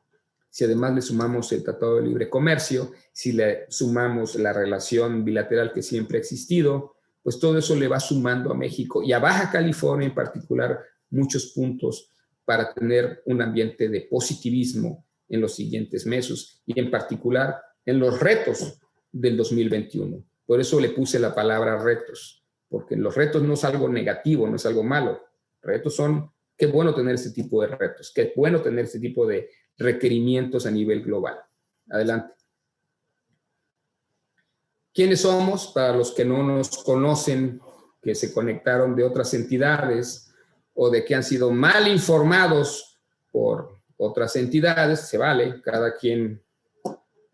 Si además le sumamos el Tratado de Libre Comercio, si le sumamos la relación bilateral que siempre ha existido, pues todo eso le va sumando a México y a Baja California en particular muchos puntos para tener un ambiente de positivismo en los siguientes meses y en particular en los retos del 2021. Por eso le puse la palabra retos, porque los retos no es algo negativo, no es algo malo. Retos son, qué bueno tener este tipo de retos, qué bueno tener este tipo de requerimientos a nivel global. Adelante. ¿Quiénes somos? Para los que no nos conocen, que se conectaron de otras entidades o de que han sido mal informados por otras entidades, se vale, cada quien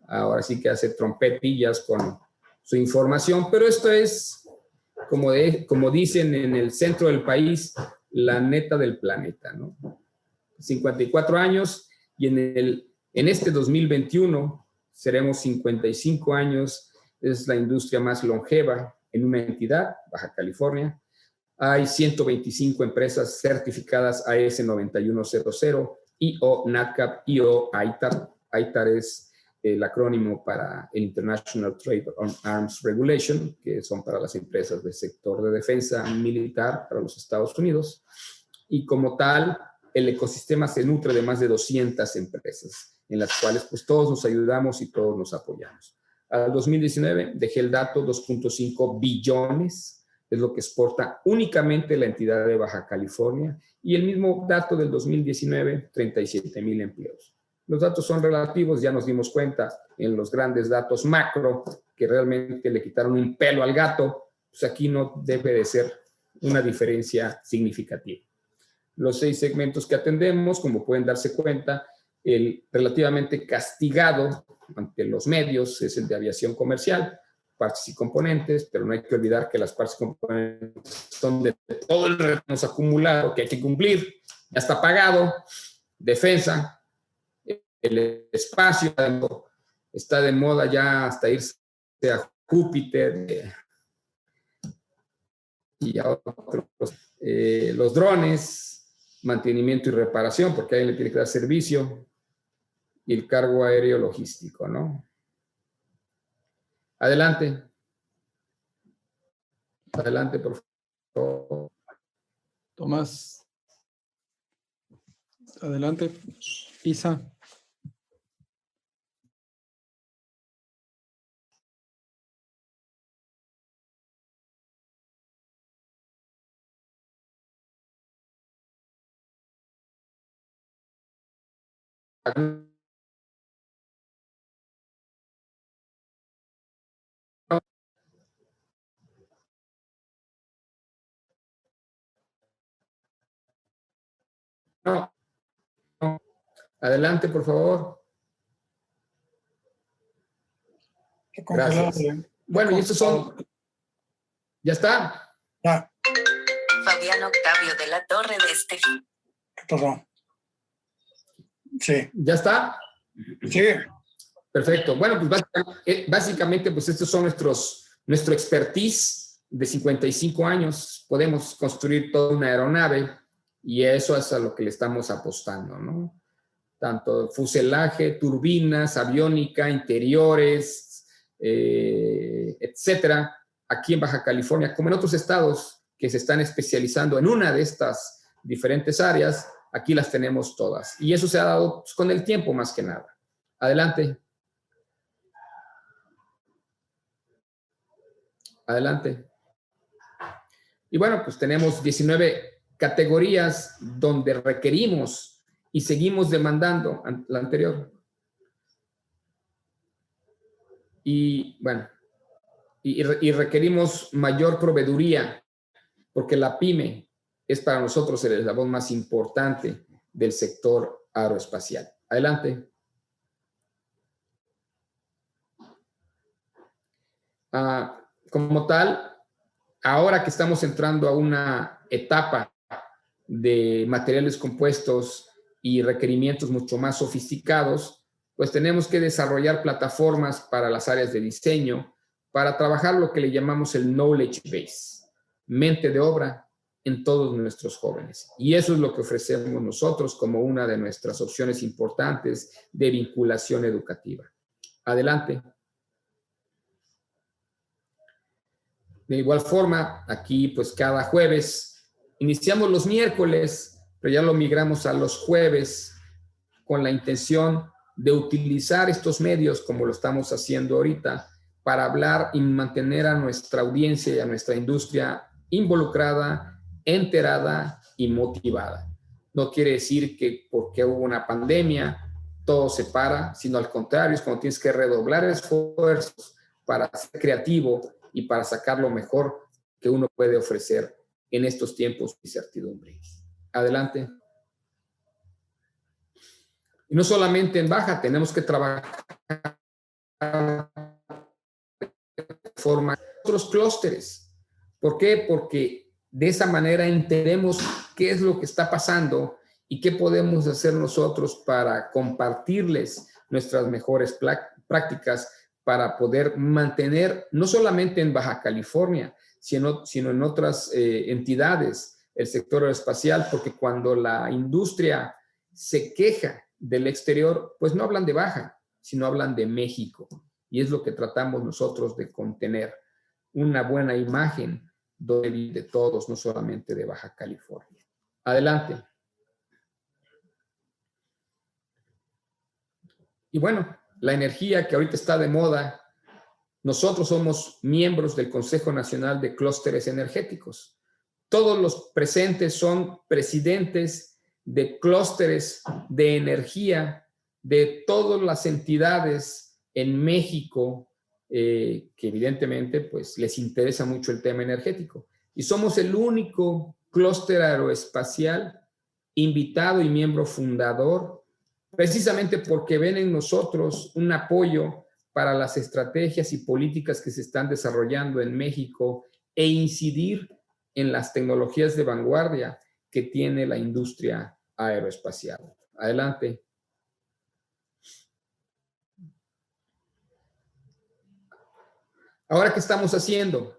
ahora sí que hace trompetillas con su información, pero esto es, como dicen en el centro del país, la neta del planeta, ¿no? 54 años y en este 2021 seremos 55 años, es la industria más longeva en una entidad, Baja California. Hay 125 empresas certificadas AS 9100, IO, NADCAP, IO, ITAR. ITAR es el acrónimo para el International Trade on Arms Regulation, que son para las empresas del sector de defensa militar para los Estados Unidos. Y como tal, el ecosistema se nutre de más de 200 empresas, en las cuales pues todos nos ayudamos y todos nos apoyamos. Al 2019 dejé el dato, 2.5 billones es lo que exporta únicamente la entidad de Baja California, y el mismo dato del 2019, 37,000 empleos. Los datos son relativos, ya nos dimos cuenta en los grandes datos macro que realmente le quitaron un pelo al gato, pues aquí no debe de ser una diferencia significativa. Los 6 segmentos que atendemos, como pueden darse cuenta, el relativamente castigado ante los medios es el de aviación comercial, partes y componentes, pero no hay que olvidar que las partes y componentes son de todo el retorno acumulado que hay que cumplir, ya está pagado. Defensa, el espacio, está de moda ya hasta irse a Júpiter y a otros, los drones, mantenimiento y reparación, porque a alguien le tiene que dar servicio, y el cargo aéreo logístico, ¿no? Adelante. Adelante, por favor. Tomás. Adelante. Isa. No. Adelante, por favor. Gracias. Bueno, y estos son... ¿Ya está? Ya. Fabián Octavio de la Torre de Estefi. ¿Qué pasó? Sí. ¿Ya está? Sí. Perfecto. Bueno, pues básicamente pues estos son nuestro expertise de 55 años. Podemos construir toda una aeronave y eso es a lo que le estamos apostando, ¿no? Tanto fuselaje, turbinas, aviónica, interiores, etcétera. Aquí en Baja California, como en otros estados que se están especializando en una de estas diferentes áreas, aquí las tenemos todas. Y eso se ha dado pues, con el tiempo más que nada. Adelante. Adelante. Y bueno, pues tenemos 19 categorías donde requerimos y seguimos demandando la anterior. Y bueno, y requerimos mayor proveeduría, porque la pyme es para nosotros el eslabón más importante del sector aeroespacial. Adelante. Como tal, ahora que estamos entrando a una etapa de materiales compuestos y requerimientos mucho más sofisticados, pues tenemos que desarrollar plataformas para las áreas de diseño, para trabajar lo que le llamamos el knowledge base, mente de obra en todos nuestros jóvenes. Y eso es lo que ofrecemos nosotros como una de nuestras opciones importantes de vinculación educativa. Adelante. De igual forma, aquí pues cada jueves, iniciamos los miércoles, pero ya lo migramos a los jueves con la intención de utilizar estos medios como lo estamos haciendo ahorita para hablar y mantener a nuestra audiencia y a nuestra industria involucrada, enterada y motivada. No quiere decir que porque hubo una pandemia todo se para, sino al contrario, es cuando tienes que redoblar esfuerzos para ser creativo y para sacar lo mejor que uno puede ofrecer en estos tiempos de incertidumbre. Adelante. Y no solamente en Baja, tenemos que trabajar de forma otros clústeres. ¿Por qué? Porque de esa manera entendemos qué es lo que está pasando y qué podemos hacer nosotros para compartirles nuestras mejores prácticas para poder mantener, no solamente en Baja California, sino en otras entidades, el sector aeroespacial, porque cuando la industria se queja del exterior, pues no hablan de Baja, sino hablan de México. Y es lo que tratamos nosotros de contener, una buena imagen de todos, no solamente de Baja California. Adelante. Y bueno, la energía que ahorita está de moda, nosotros somos miembros del Consejo Nacional de Clústeres Energéticos. Todos los presentes son presidentes de clústeres de energía de todas las entidades en México que evidentemente pues les interesa mucho el tema energético. Y somos el único clúster aeroespacial invitado y miembro fundador, precisamente porque ven en nosotros un apoyo para las estrategias y políticas que se están desarrollando en México e incidir en las tecnologías de vanguardia que tiene la industria aeroespacial. Adelante. Ahora, ¿qué estamos haciendo?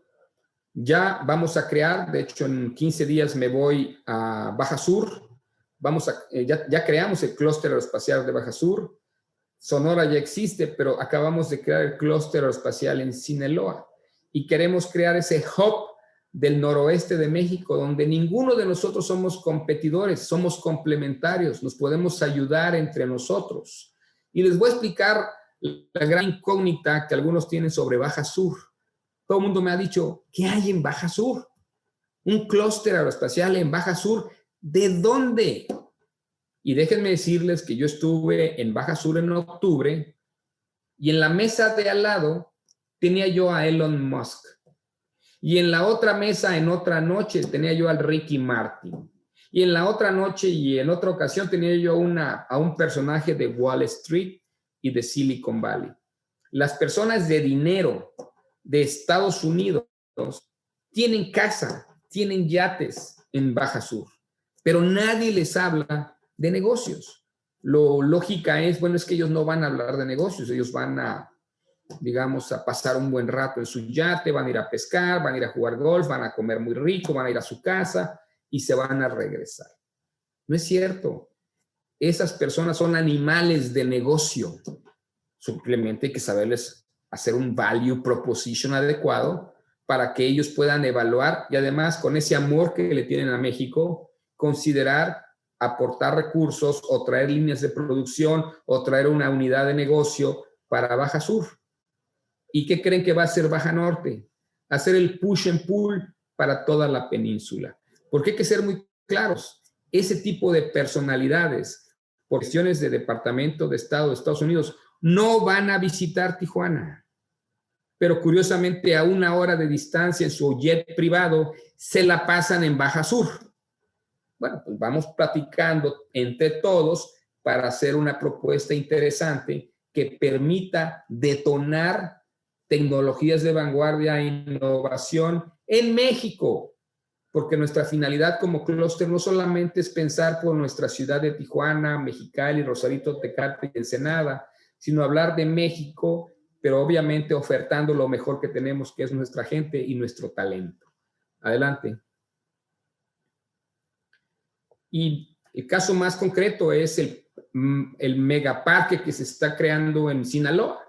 Ya vamos a crear, de hecho en 15 días me voy a Baja Sur, ya creamos el clúster aeroespacial de Baja Sur. Sonora ya existe, pero acabamos de crear el clúster aeroespacial en Sinaloa y queremos crear ese hub del noroeste de México donde ninguno de nosotros somos competidores, somos complementarios, nos podemos ayudar entre nosotros. Y les voy a explicar la gran incógnita que algunos tienen sobre Baja Sur. Todo el mundo me ha dicho, ¿qué hay en Baja Sur? Un clúster aeroespacial en Baja Sur. ¿De dónde? Y déjenme decirles que yo estuve en Baja Sur en octubre y en la mesa de al lado tenía yo a Elon Musk. Y en la otra mesa, en otra noche, tenía yo al Ricky Martin. Y en la otra noche y en otra ocasión tenía yo a un personaje de Wall Street y de Silicon Valley. Las personas de dinero de Estados Unidos tienen casa, tienen yates en Baja Sur, pero nadie les habla de negocios. Lo lógica es, bueno, es que ellos no van a hablar de negocios, ellos van a, digamos, a pasar un buen rato en su yate, van a ir a pescar, van a ir a jugar golf, van a comer muy rico, van a ir a su casa y se van a regresar. No es cierto. Esas personas son animales de negocio. Simplemente hay que saberles hacer un value proposition adecuado para que ellos puedan evaluar y además con ese amor que le tienen a México, considerar aportar recursos o traer líneas de producción o traer una unidad de negocio para Baja Sur. ¿Y qué creen que va a hacer Baja Norte? Hacer el push and pull para toda la península. Porque hay que ser muy claros, ese tipo de personalidades, por cuestiones de Departamento de Estado de Estados Unidos, no van a visitar Tijuana. Pero curiosamente a 1 hora de distancia en su jet privado se la pasan en Baja Sur. Bueno, pues vamos platicando entre todos para hacer una propuesta interesante que permita detonar tecnologías de vanguardia e innovación en México, porque nuestra finalidad como clúster no solamente es pensar por nuestra ciudad de Tijuana, Mexicali, Rosarito, Tecate y Ensenada, sino hablar de México, pero obviamente ofertando lo mejor que tenemos, que es nuestra gente y nuestro talento. Adelante. Y el caso más concreto es el megaparque que se está creando en Sinaloa.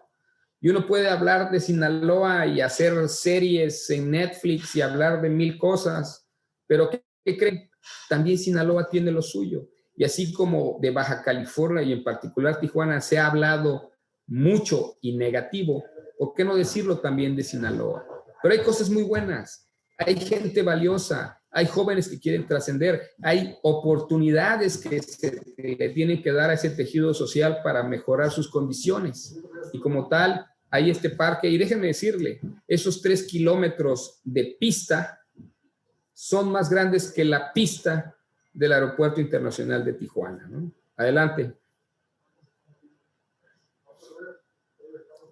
Y uno puede hablar de Sinaloa y hacer series en Netflix y hablar de 1000 cosas, pero ¿qué creen? También Sinaloa tiene lo suyo. Y así como de Baja California y en particular Tijuana se ha hablado mucho y negativo, ¿por qué no decirlo también de Sinaloa? Pero hay cosas muy buenas, hay gente valiosa, hay jóvenes que quieren trascender, hay oportunidades que le tienen que dar a ese tejido social para mejorar sus condiciones. Y como tal, hay este parque, y déjenme decirle, esos 3 kilómetros de pista son más grandes que la pista del Aeropuerto Internacional de Tijuana, ¿no? Adelante.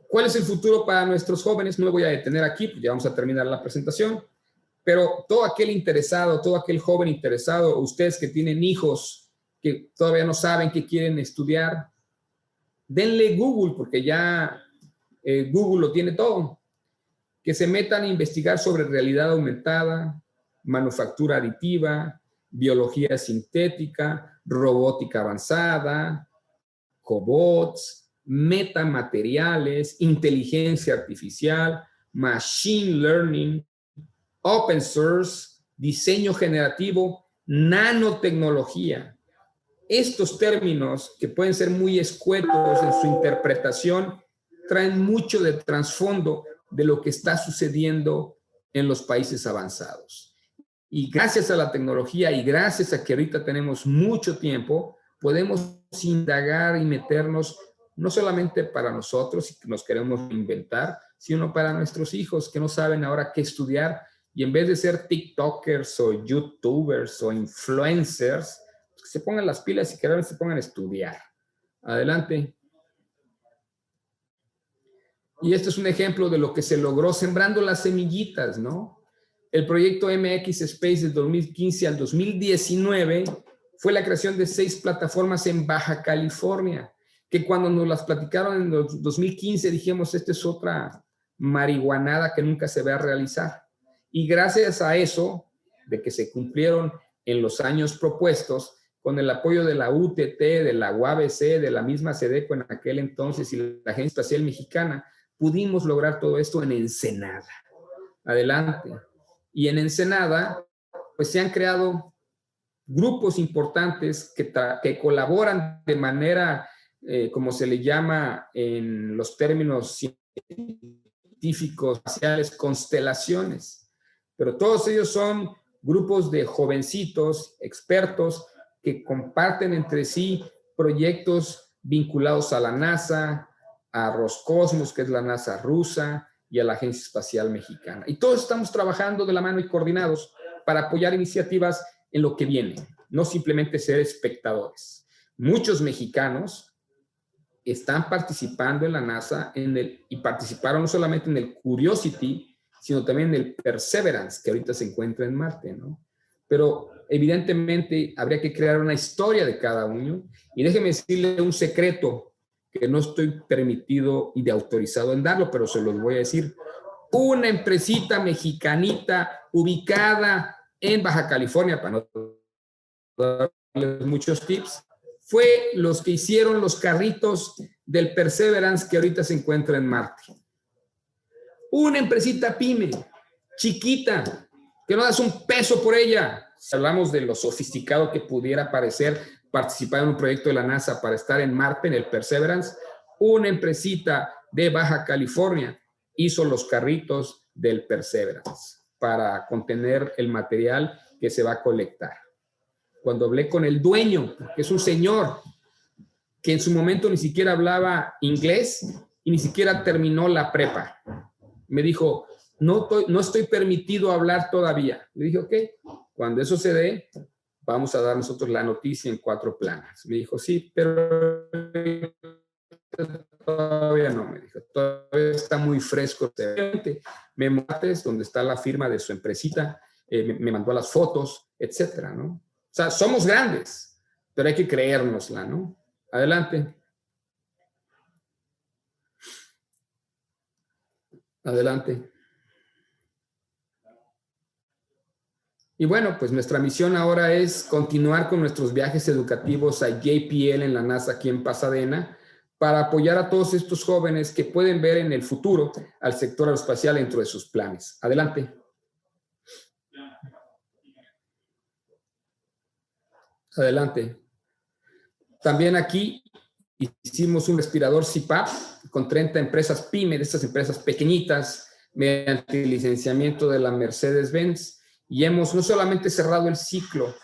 ¿Cuál es el futuro para nuestros jóvenes? No me voy a detener aquí, pues ya vamos a terminar la presentación, pero todo aquel interesado, todo aquel joven interesado, ustedes que tienen hijos que todavía no saben qué quieren estudiar, denle Google, porque ya Google lo tiene todo. Que se metan a investigar sobre realidad aumentada, manufactura aditiva, biología sintética, robótica avanzada, cobots, metamateriales, inteligencia artificial, machine learning, open source, diseño generativo, nanotecnología. Estos términos, que pueden ser muy escuetos en su interpretación, traen mucho de trasfondo de lo que está sucediendo en los países avanzados. Y gracias a la tecnología y gracias a que ahorita tenemos mucho tiempo, podemos indagar y meternos no solamente para nosotros y que nos queremos inventar, sino para nuestros hijos que no saben ahora qué estudiar y en vez de ser TikTokers o YouTubers o influencers, que se pongan las pilas y que realmente se pongan a estudiar. Adelante. Y este es un ejemplo de lo que se logró sembrando las semillitas, ¿no? El proyecto MX Space de 2015 al 2019 fue la creación de 6 plataformas en Baja California, que cuando nos las platicaron en 2015 dijimos, esta es otra marihuanada que nunca se va a realizar. Y gracias a eso, de que se cumplieron en los años propuestos, con el apoyo de la UTT, de la UABC, de la misma SEDECO en aquel entonces y la Agencia Espacial Mexicana, pudimos lograr todo esto en Ensenada. Adelante. Y en Ensenada, pues se han creado grupos importantes que colaboran de manera, como se le llama en los términos científicos, espaciales, constelaciones. Pero todos ellos son grupos de jovencitos, expertos, que comparten entre sí proyectos vinculados a la NASA, a Roscosmos, que es la NASA rusa, y a la Agencia Espacial Mexicana. Y todos estamos trabajando de la mano y coordinados para apoyar iniciativas en lo que viene, no simplemente ser espectadores. Muchos mexicanos están participando en la NASA y participaron no solamente en el Curiosity, sino también en el Perseverance, que ahorita se encuentra en Marte, ¿no? Pero evidentemente habría que crear una historia de cada uno. Y déjeme decirle un secreto que no estoy permitido y de autorizado en darlo, pero se los voy a decir. Una empresita mexicanita ubicada en Baja California, para no darles muchos tips, fue los que hicieron los carritos del Perseverance que ahorita se encuentra en Marte. Una empresita pyme, chiquita, que no das un peso por ella. Si hablamos de lo sofisticado que pudiera parecer participar en un proyecto de la NASA para estar en Marte, en el Perseverance, una empresita de Baja California hizo los carritos del Perseverance. para contener el material que se va a colectar. Cuando hablé con el dueño, que es un señor que en su momento ni siquiera hablaba inglés y ni siquiera terminó la prepa, me dijo, no estoy permitido hablar todavía. Le dije, ok, cuando eso se dé, vamos a dar nosotros la noticia en 4 planas. Me dijo, sí, pero todavía no, me dijo, todavía está muy fresco. Me martes, donde está la firma de su empresita, me mandó las fotos, etcétera, ¿no? O sea, somos grandes, pero hay que creérnosla, ¿no? Adelante. Adelante. Y bueno, pues nuestra misión ahora es continuar con nuestros viajes educativos a JPL en la NASA aquí en Pasadena para apoyar a todos estos jóvenes que pueden ver en el futuro al sector aeroespacial dentro de sus planes. Adelante. Adelante. También aquí hicimos un respirador CPAP con 30 empresas PYME, de estas empresas pequeñitas, mediante el licenciamiento de la Mercedes-Benz. Y hemos no solamente cerrado el ciclo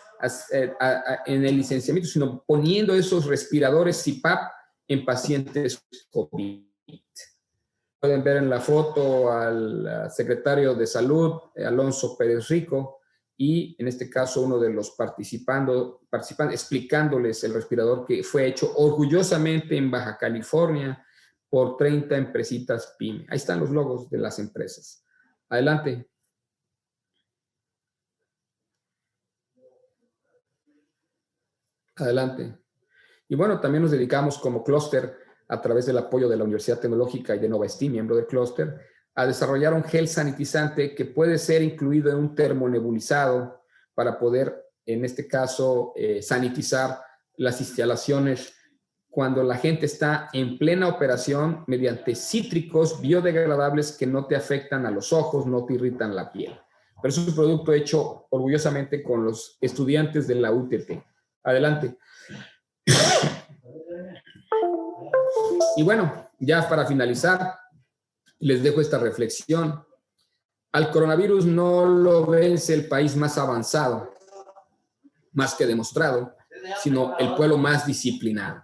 en el licenciamiento, sino poniendo esos respiradores CPAP en pacientes COVID. Pueden ver en la foto al secretario de Salud, Alonso Pérez Rico, y en este caso uno de los participantes explicándoles el respirador que fue hecho orgullosamente en Baja California por 30 empresitas PYME. Ahí están los logos de las empresas. Adelante. Adelante. Y bueno, también nos dedicamos como clúster, a través del apoyo de la Universidad Tecnológica y de Nova STEAM, miembro del clúster, a desarrollar un gel sanitizante que puede ser incluido en un termonebulizado para poder, en este caso, sanitizar las instalaciones cuando la gente está en plena operación mediante cítricos biodegradables que no te afectan a los ojos, no te irritan la piel. Pero es un producto hecho orgullosamente con los estudiantes de la UTT. Adelante. Y bueno, ya para finalizar, les dejo esta reflexión. Al coronavirus no lo vence el país más avanzado, más que demostrado, sino el pueblo más disciplinado.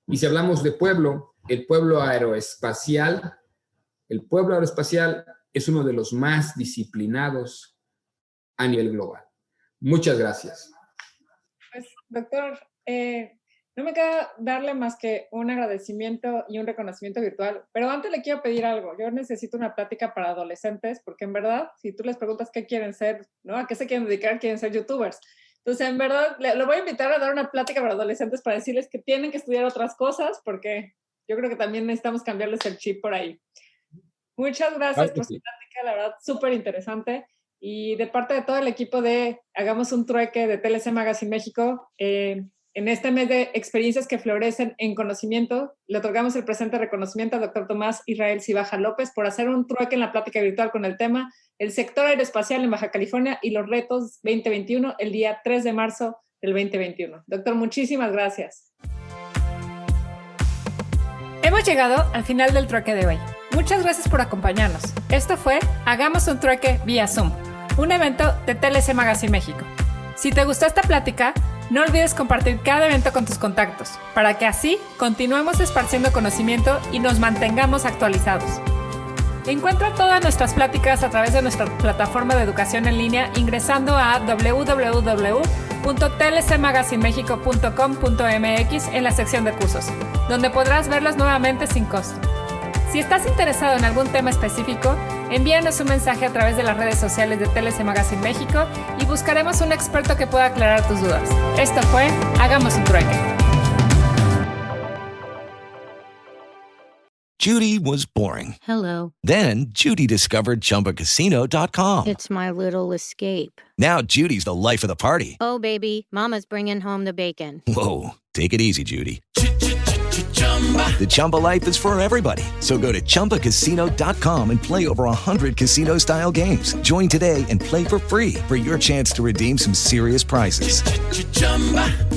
Y si hablamos de pueblo, el pueblo aeroespacial es uno de los más disciplinados a nivel global. Muchas gracias. Pues, doctor, no me queda darle más que un agradecimiento y un reconocimiento virtual, pero antes le quiero pedir algo. Yo necesito una plática para adolescentes, porque en verdad, si tú les preguntas qué quieren ser, ¿no? ¿A qué se quieren dedicar? Quieren ser youtubers. Entonces, en verdad, lo voy a invitar a dar una plática para adolescentes para decirles que tienen que estudiar otras cosas, porque yo creo que también necesitamos cambiarles el chip por ahí. Muchas gracias por su plática, la verdad, súper interesante. Y de parte de todo el equipo de Hagamos un Trueque de TLC Magazine México, en este mes de experiencias que florecen en conocimiento, le otorgamos el presente reconocimiento al doctor Tomás Israel Cibaja López por hacer un trueque en la plática virtual con el tema El sector aeroespacial en Baja California y los retos 2021, el día 3 de marzo del 2021. Doctor, muchísimas gracias. Hemos llegado al final del trueque de hoy. Muchas gracias por acompañarnos. Esto fue Hagamos un Trueque vía Zoom, un evento de TLC Magazine México. Si te gustó esta plática, no olvides compartir cada evento con tus contactos, para que así continuemos esparciendo conocimiento y nos mantengamos actualizados. Encuentra todas nuestras pláticas a través de nuestra plataforma de educación en línea ingresando a www.tlcmagazinemexico.com.mx en la sección de cursos, donde podrás verlas nuevamente sin costo. Si estás interesado en algún tema específico, envíanos un mensaje a través de las redes sociales de TLC Magazine México y buscaremos un experto que pueda aclarar tus dudas. Esto fue Hagamos un Trueque. Judy was boring. Hello. Then Judy discovered ChumbaCasino.com. It's my little escape. Now Judy's the life of the party. Oh, baby, mama's bringing home the bacon. Whoa, take it easy, Judy. The Chumba life is for everybody. So go to ChumbaCasino.com and play over 100 casino-style games. Join today and play for free for your chance to redeem some serious prizes.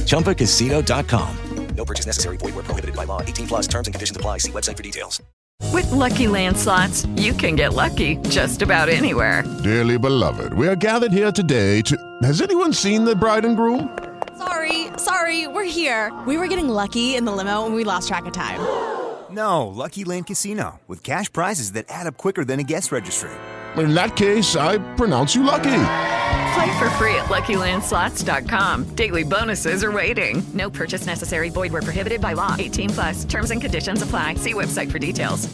ChumbaCasino.com. No purchase necessary. Void where prohibited by law. 18+ terms and conditions apply. See website for details. With Lucky Land Slots, you can get lucky just about anywhere. Dearly beloved, we are gathered here today to... Has anyone seen the bride and groom? Sorry, we're here. We were getting lucky in the limo and we lost track of time. No, Lucky Land Casino, with cash prizes that add up quicker than a guest registry. In that case, I pronounce you lucky. Play for free at LuckyLandSlots.com. Daily bonuses are waiting. No purchase necessary. Void where prohibited by law. 18+. Terms and conditions apply. See website for details.